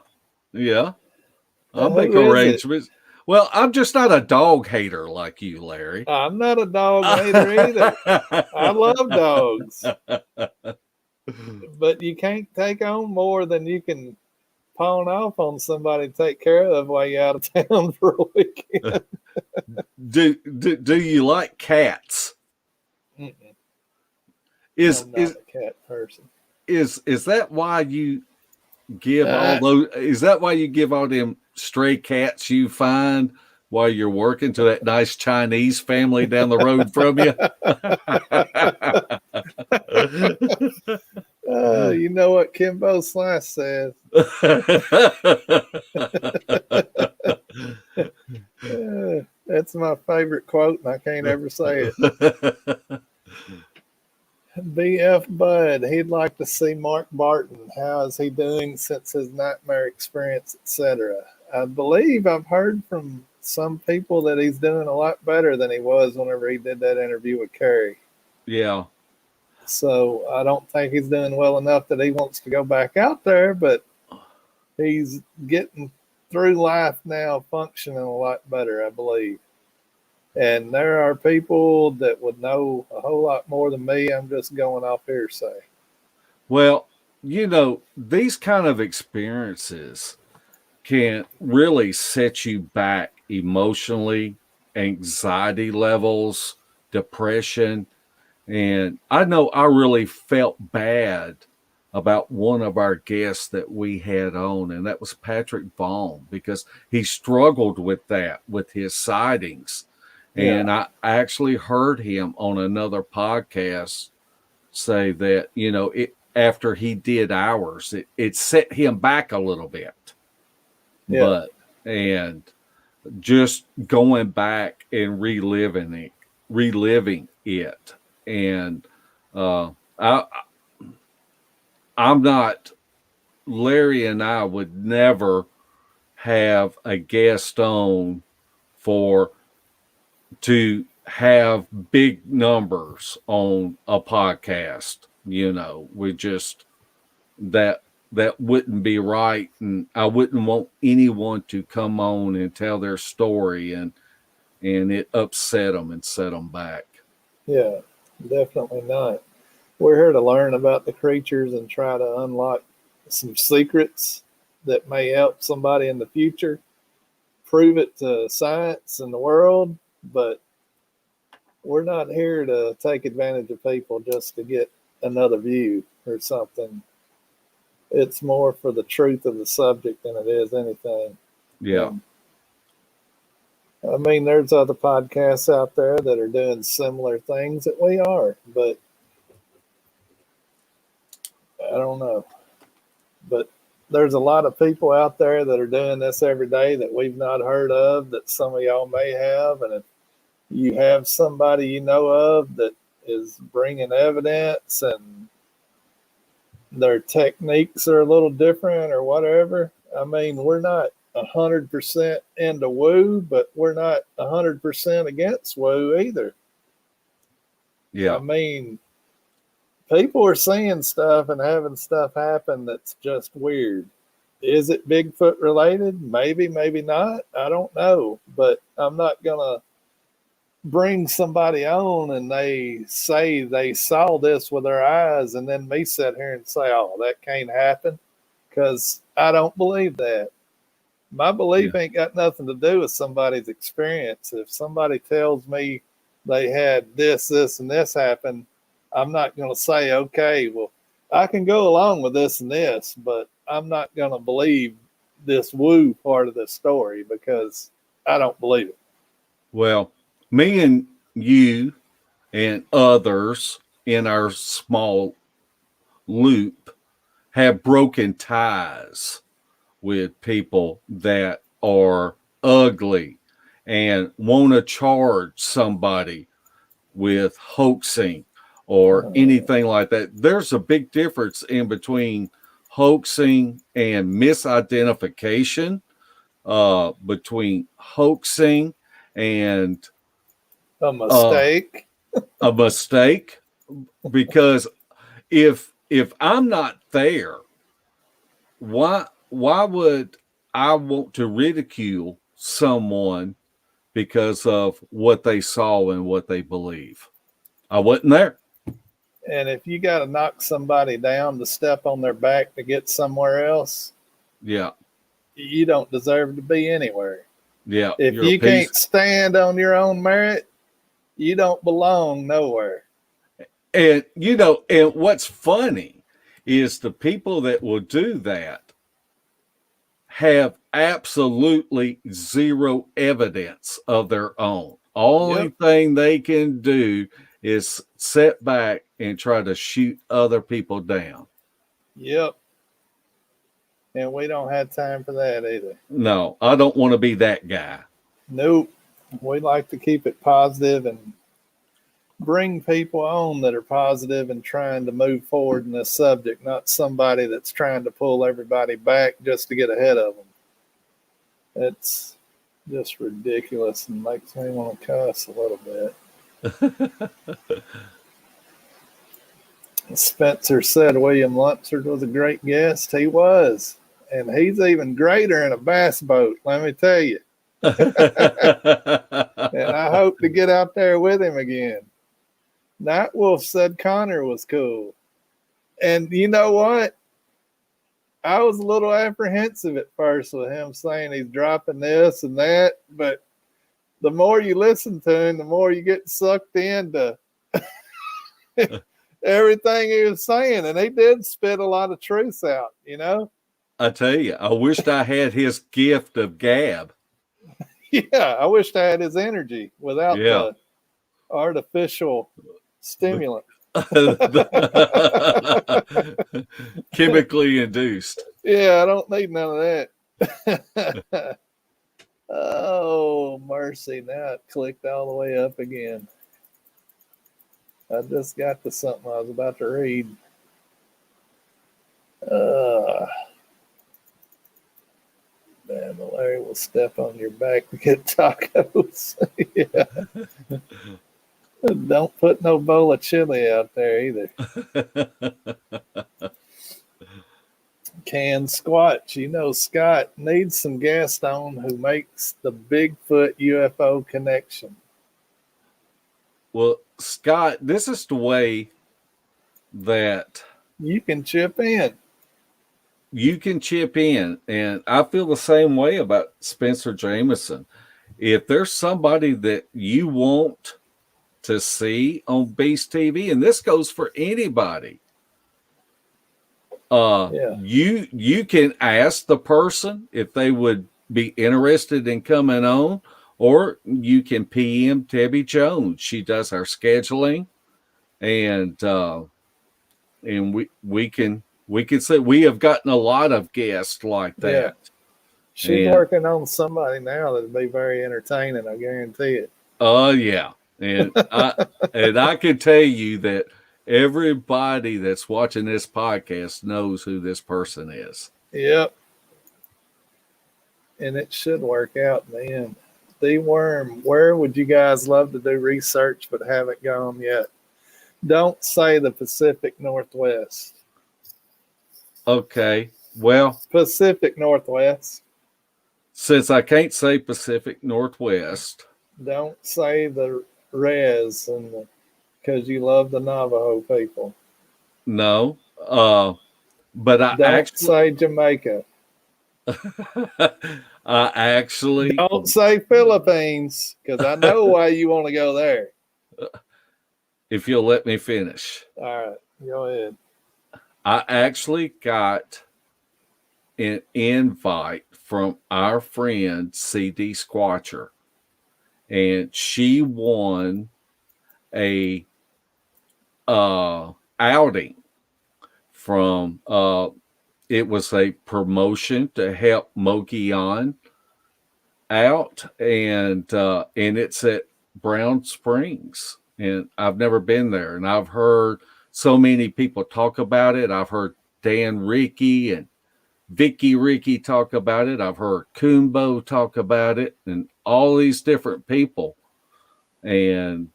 I'll make arrangements. Well, I'm just not a dog hater like you, Larry. I'm not a dog hater either. I love dogs. But you can't take on more than you can pawn off on somebody to take care of while you're out of town for a weekend. Do you like cats? I'm Is not a cat person. Is that why you give all those? Is that why you give all them stray cats you find while you're working to that nice Chinese family down the road from you? You know what Kimbo Slice says. That's my favorite quote, and I can't ever say it. BF Bud, he'd like to see Mark Barton. How is he doing since his nightmare experience, etc.? I believe I've heard from some people that he's doing a lot better than he was whenever he did that interview with Carrie. Yeah. So I don't think he's doing well enough that he wants to go back out there, but he's getting through life now functioning a lot better, I believe. And there are people that would know a whole lot more than me. I'm just going off hearsay. Well, you know, these kind of experiences can really set you back emotionally, anxiety levels, depression. And I know I really felt bad about one of our guests that we had on, and that was Patrick Vaughn, because he struggled with that, with his sightings. And I actually heard him on another podcast say that, it after he did ours, it set him back a little bit. Yeah. But and just going back and reliving it. And I I'm not Larry and I would never have a guest on for to have big numbers on a podcast. We just that wouldn't be right, and I wouldn't want anyone to come on and tell their story and it upset them and set them back. Yeah, definitely not. We're here to learn about the creatures and try to unlock some secrets that may help somebody in the future, prove it to science and the world, but we're not here to take advantage of people just to get another view or something. It's more for the truth of the subject than it is anything. Yeah. I mean, there's other podcasts out there that are doing similar things that we are, but I don't know. But there's a lot of people out there that are doing this every day that we've not heard of, that some of y'all may have. And if you have somebody you know of that is bringing evidence and their techniques are a little different or whatever, I mean, we're not 100% into woo, but we're not 100% against woo either. Yeah. I mean, people are seeing stuff and having stuff happen that's just weird. Is it Bigfoot related? Maybe, maybe not. I don't know. But I'm not going to bring somebody on and they say they saw this with their eyes and then me sit here and say, oh, that can't happen, because I don't believe that. My belief ain't got nothing to do with somebody's experience. If somebody tells me they had this, and this happen, I'm not going to say, okay, well, I can go along with this and this, but I'm not going to believe this woo part of the story because I don't believe it. Well, me and you and others in our small loop have broken ties with people that are ugly and want to charge somebody with hoaxing or anything like that. There's a big difference in between hoaxing and misidentification, between hoaxing and a mistake. A mistake. Because if I'm not there, why would I want to ridicule someone because of what they saw and what they believe? I wasn't there. And if you got to knock somebody down to step on their back to get somewhere else, yeah, you don't deserve to be anywhere. Yeah. If you can't stand on your own merit, you don't belong nowhere. And, and what's funny is the people that will do that have absolutely zero evidence of their own. Only thing they can do is sit back and try to shoot other people down. Yep. And we don't have time for that either. No, I don't want to be that guy. Nope. We like to keep it positive and bring people on that are positive and trying to move forward in this subject, not somebody that's trying to pull everybody back just to get ahead of them. It's just ridiculous and makes me want to cuss a little bit. Spencer said William Lunsford was a great guest. He was. And he's even greater in a bass boat, let me tell you. And I hope to get out there with him again. Nightwolf said Connor was cool. And you know what? I was a little apprehensive at first with him saying he's dropping this and that, but the more you listen to him, the more you get sucked into everything he was saying. And he did spit a lot of truth out, I tell you, I wished I had his gift of gab. Yeah, I wished I had his energy without the artificial stimulant. Chemically induced. Yeah, I don't need none of that. Oh, mercy. Now it clicked all the way up again. I just got to something I was about to read. Man, Larry will step on your back to get tacos. Yeah. Don't put no bowl of chili out there either. Can Squatch, you know, Scott needs some guest on who makes the Bigfoot UFO connection. Well, Scott, this is the way that You can chip in. you can chip in. And I feel the same way about Spencer Jameson. If there's somebody that you want to see on Beast TV, and this goes for anybody, Yeah. you can ask the person if they would be interested in coming on, or you can PM Debbie Jones. She does our scheduling, and we can say we have gotten a lot of guests like that. Yeah. She's And- working on somebody now that'd be very entertaining, I guarantee it. Oh yeah, and I can tell you that everybody that's watching this podcast knows who this person is. Yep. And it should work out in the end. The Worm, where would you guys love to do research but haven't gone yet? Don't say the Pacific Northwest. Okay, well, Pacific Northwest. since I can't say Pacific Northwest, Don't say the res and because you love the Navajo people. no. But I Don't actually, say Jamaica. I actually, Don't say Philippines because I know why you want to go there. if you'll let me finish, All right, go ahead. I actually got an invite from our friend CD Squatcher, and she won a outing from it was a promotion to help Mogollon out, and it's at Brown Springs, and I've never been there, and I've heard so many people talk about it. I've heard Dan Ricky and Vicky Ricky talk about it. I've heard Kumbo talk about it, and all these different people. And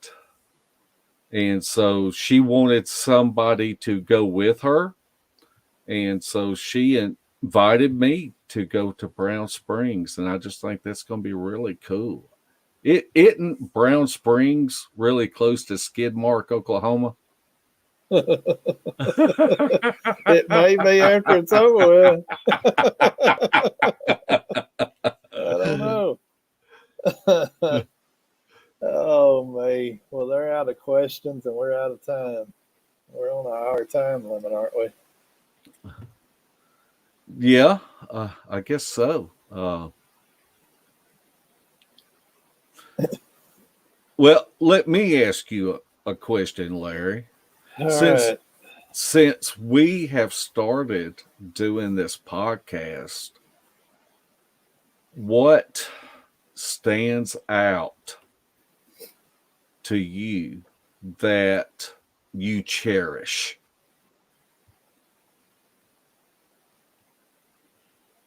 so she wanted somebody to go with her. And so she invited me to go to Brown Springs. And I just think that's going to be really cool. Isn't Brown Springs really close to Skidmark, Oklahoma? It may be after it's over with. I don't know. Oh, me. Well, they're out of questions and we're out of time. We're on an hour time limit, aren't we? Yeah, I guess so. Well, let me ask you a question, Larry. All Since right. since we have started doing this podcast, what stands out to you that you cherish?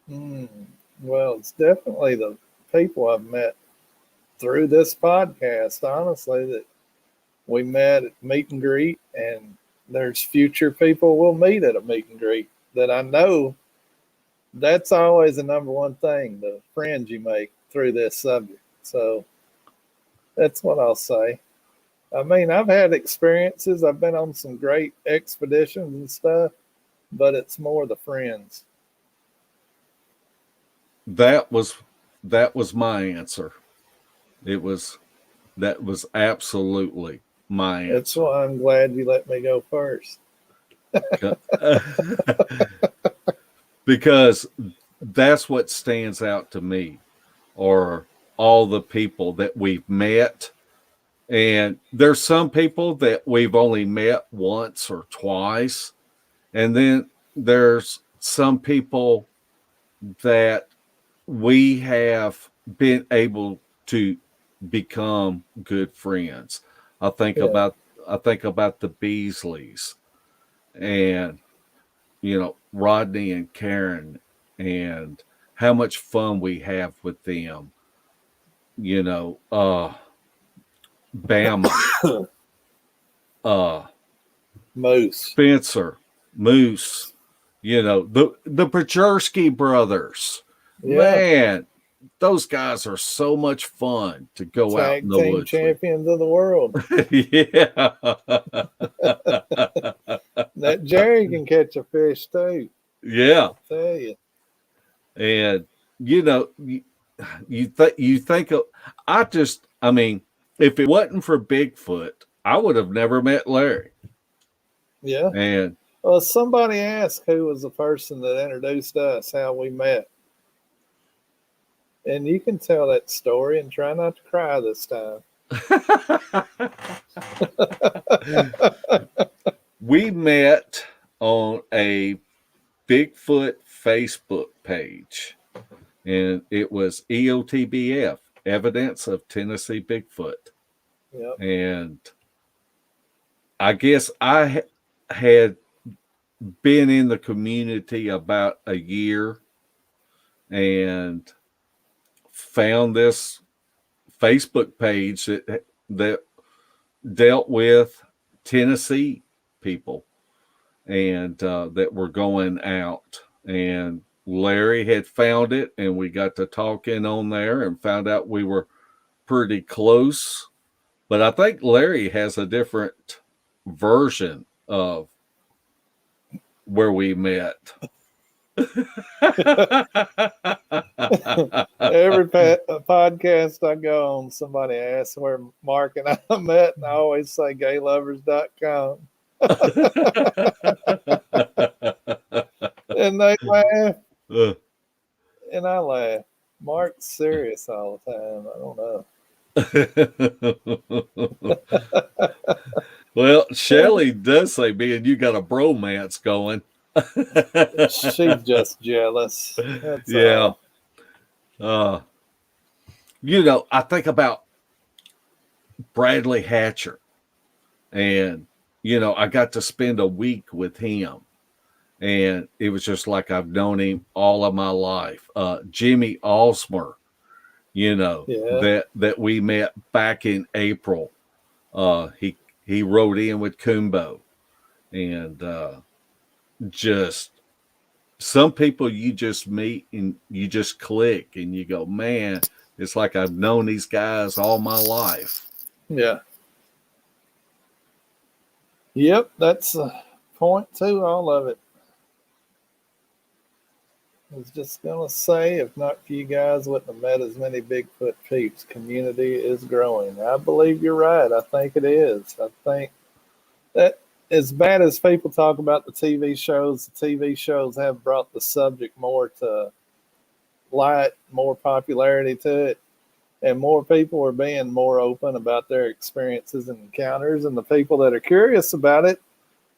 Well, it's definitely the people I've met through this podcast, honestly, that we met at meet and greet, and there's future people we'll meet at a meet and greet that I know. That's always the number one thing, the friends you make through this subject. So that's what I'll say. I mean, I've had experiences. I've been on some great expeditions and stuff, but it's more the friends. That was my answer. That was absolutely my answer. That's why I'm glad you let me go first. Because that's what stands out to me, are all the people that we've met And there's some people that we've only met once or twice. And then there's some people that we have been able to become good friends. I think Yeah. about I think about the Beasleys and Rodney and Karen and how much fun we have with them. Bama, uh Moose. Spencer, Moose, the Pajerski brothers. Yeah. Man, those guys are so much fun to go out Tag in the team woods with. champions of the world. Yeah. That Jerry can catch a fish too. Yeah. I'll tell you. And you think of, I mean, if it wasn't for Bigfoot, I would have never met Larry. Yeah. And Well, somebody asked who was the person that introduced us, how we met. And you can tell that story and try not to cry this time. we met on a Bigfoot Facebook page, and it was EOTBF, Evidence of Tennessee Bigfoot. Yep. And I guess I had been in the community about a year and found this Facebook page that dealt with Tennessee people and that were going out. And Larry had found it, and we got to talking on there and found out we were pretty close. But I think Larry has a different version of where we met. Every podcast I go on, somebody asks where Mark and I met, and I always say gaylovers.com. And they laugh, and I laugh. Mark's serious all the time. I don't know. Well, Shelly does say me and you got a bromance going. She's just jealous. That's Yeah. all. I think about Bradley Hatcher, and I got to spend a week with him, and it was just like I've known him all of my life. Jimmy Alsmer, that we met back in April. He rode in with Kumbo, and just some people you just meet and you just click and you go, man, it's like I've known these guys all my life. Yeah. Yep, that's the point to all of it. I was just going to say, if not for you guys, wouldn't have met as many Bigfoot peeps. Community is growing. I believe you're right. I think it is. I think that as bad as people talk about the TV shows have brought the subject more to light, more popularity to it, and more people are being more open about their experiences and encounters, and the people that are curious about it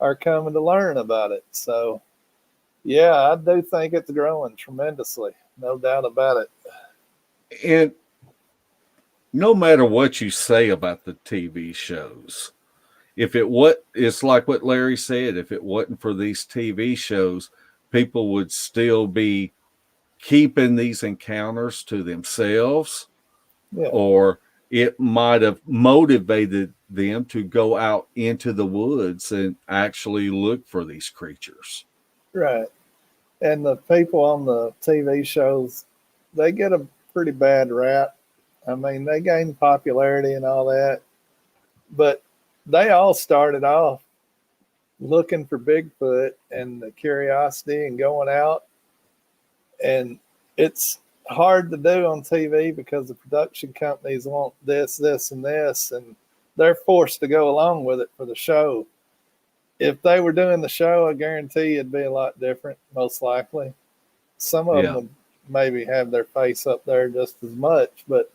are coming to learn about it. So, yeah, I do think it's growing tremendously. No doubt about it. And no matter what you say about the TV shows, it's like what Larry said, if it wasn't for these TV shows, people would still be keeping these encounters to themselves, or it might have motivated them to go out into the woods and actually look for these creatures. Right. And the people on the TV shows, they get a pretty bad rap. I mean, they gain popularity and all that, but they all started off looking for Bigfoot and the curiosity and going out. And it's hard to do on TV because the production companies want this, this, and this, and they're forced to go along with it for the show. If they were doing the show, I guarantee it'd be a lot different, most likely. Some of them would maybe have their face up there just as much, but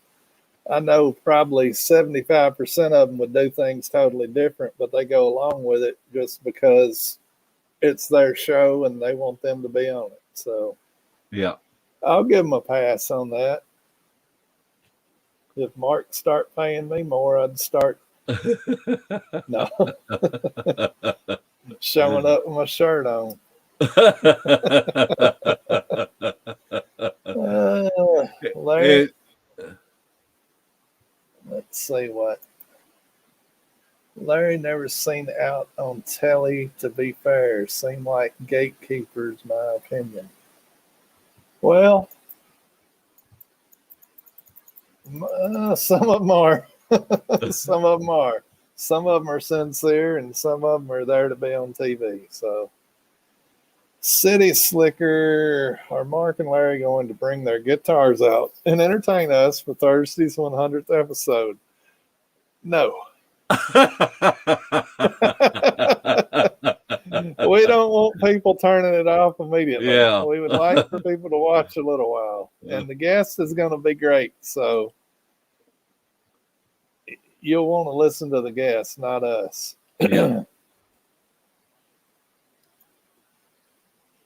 I know probably 75% of them would do things totally different, but they go along with it just because it's their show and they want them to be on it. So Yeah. I'll give them a pass on that. If Mark start paying me more, I'd start no showing up with my shirt on. Larry, It- let's see what. Larry never seen out on telly, to be fair. Seem like gatekeepers, my opinion. Well, some of them are. Some of them are. Some of them are sincere, and some of them are there to be on TV. So, City Slicker, are Mark and Larry going to bring their guitars out and entertain us for Thursday's 100th episode? No. We don't want people turning it off immediately. Yeah. We would like for people to watch a little while. And the guest is going to be great. So you'll want to listen to the guest, not us. Yeah.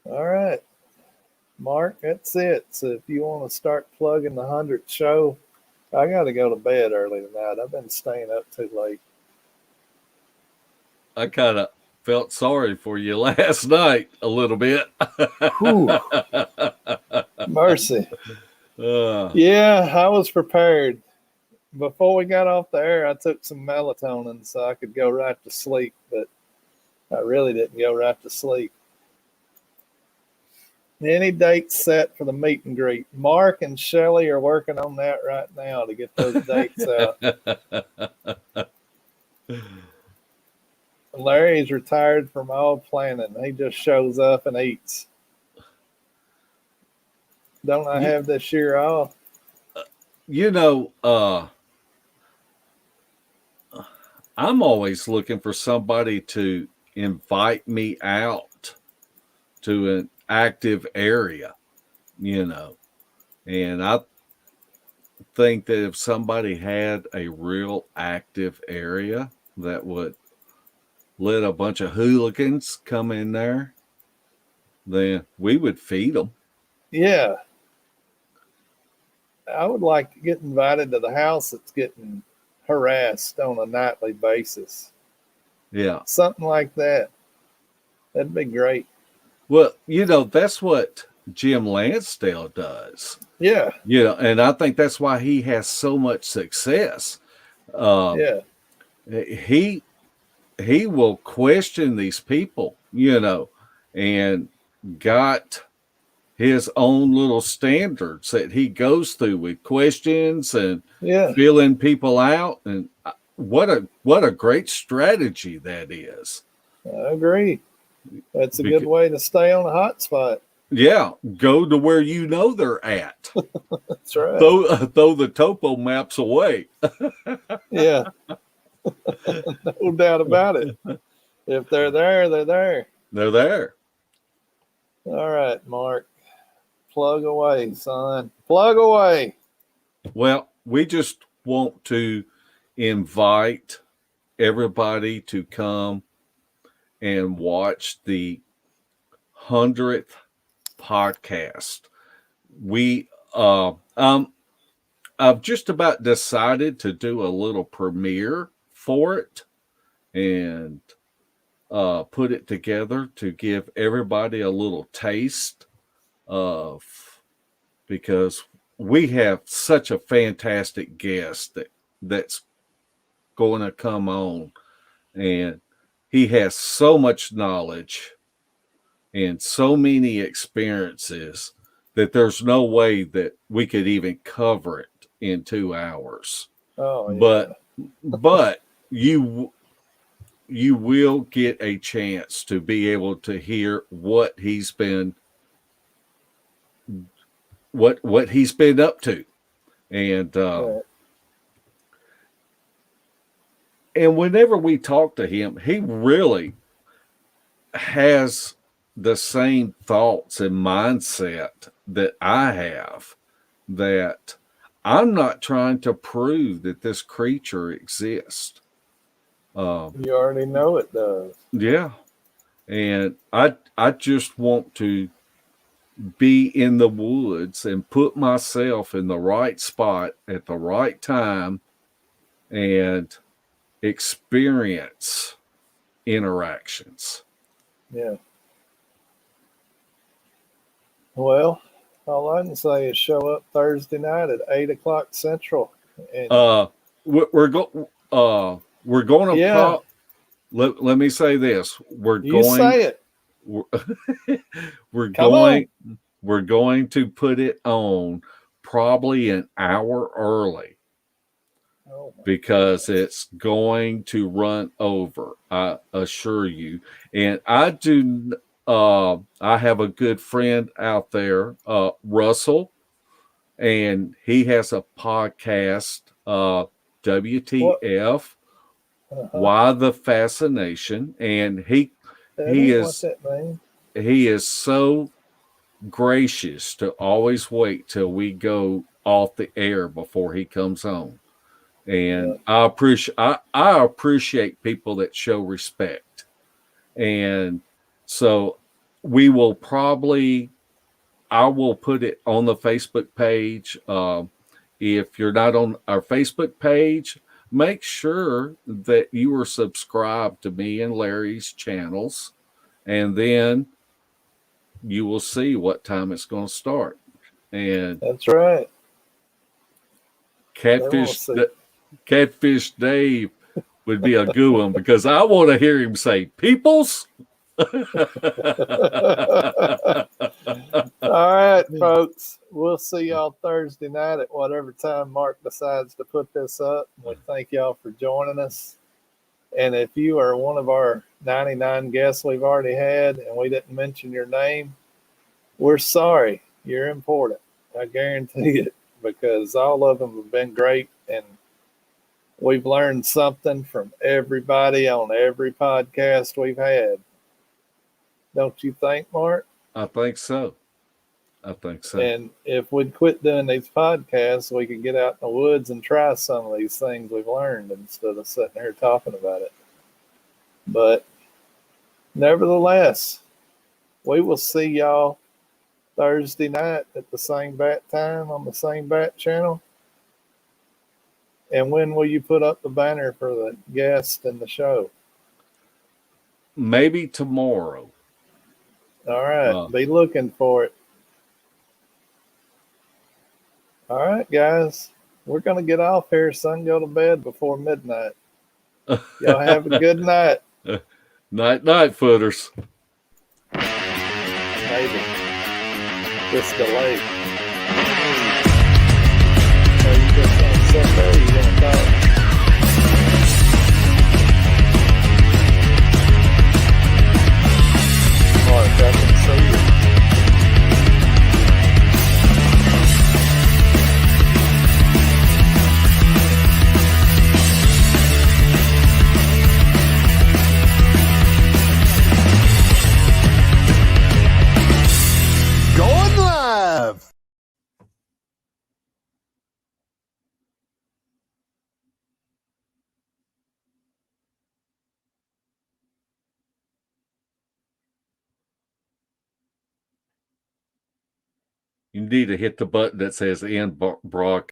All right. Mark, that's it. So if you want to start plugging the 100th show, I got to go to bed early tonight. I've been staying up too late. I kind of felt sorry for you last night a little bit. Whew. Mercy. Yeah, I was prepared. Before we got off the air, I took some melatonin so I could go right to sleep, but I really didn't go right to sleep. Any dates set for the meet and greet? Mark and Shelly are working on that right now to get those dates out. Larry's retired from all planning. He just shows up and eats. Don't I have this year off? You know, I'm always looking for somebody to invite me out to an active area, you know, and I think that if somebody had a real active area that would let a bunch of hooligans come in there, then we would feed them. Yeah. I would like to get invited to the house that's getting harassed on a nightly basis. Yeah. Something like that. That'd be great. Well, you know, that's what Jim Lansdale does. Yeah. You know, and I think that's why he has so much success. Yeah. He will question these people, you know, and got his own little standards that he goes through with questions and Yeah. filling people out. And what a great strategy that is. I agree. That's a good way to stay on a hot spot. Yeah, go to where you know they're at. That's right. Throw the topo maps away. Yeah. No doubt about it. If they're there, they're there. They're there. All right, Mark. Plug away, son. Plug away. Well, we just want to invite everybody to come and watch the 100th podcast. I've just about decided to do a little premiere for it and put it together to give everybody a little taste of, because we have such a fantastic guest that's going to come on, and he has so much knowledge and so many experiences that there's no way that we could even cover it in 2 hours. Oh, yeah. But you will get a chance to be able to hear what he's been up to, and and whenever we talk to him, he really has the same thoughts and mindset that I have, that I'm not trying to prove that this creature exists. You already know it does. Yeah. And I just want to be in the woods and put myself in the right spot at the right time and experience interactions. Yeah. Well, all I can say is show up Thursday night at 8 o'clock Central. And We're going to yeah, let me say this. you say it. We're, we're Come on. we're going to put it on probably an hour early Oh my because goodness. it's going to run over. I assure you. And I have a good friend out there, Russell, and he has a podcast, WTF, Uh-huh. Why the Fascination, and That he ain't what is that means. he is so gracious to always wait till we go off the air before he comes on. Yeah. And I appreciate people that show respect. And so we will probably I will put it on the Facebook page. If you're not on our Facebook page, make sure that you are subscribed to me and Larry's channels, and then you will see what time it's going to start. And That's right. They won't Catfish, see. Catfish Dave would be a good one because I want to hear him say, "Peoples." All right, folks. We'll see y'all Thursday night at whatever time Mark decides to put this up. We thank y'all for joining us. And if you are one of our 99 guests we've already had and we didn't mention your name, we're sorry. You're important. I guarantee it, because all of them have been great, and we've learned something from everybody on every podcast we've had. Don't you think, Mark? I think so. I think so. And if we'd quit doing these podcasts, we could get out in the woods and try some of these things we've learned instead of sitting here talking about it. But nevertheless, we will see y'all Thursday night at the same bat time on the same bat channel. And when will you put up the banner for the guest and the show? Maybe tomorrow. All right. Be looking for it. All right, guys. We're going to get off here so I can go to bed before midnight. Y'all have a good night. Night, footers. Maybe. This delayed. So you just going to sit there, you're going to talk. Mark, I can see you. Going live. You need to hit the button that says end broadcast.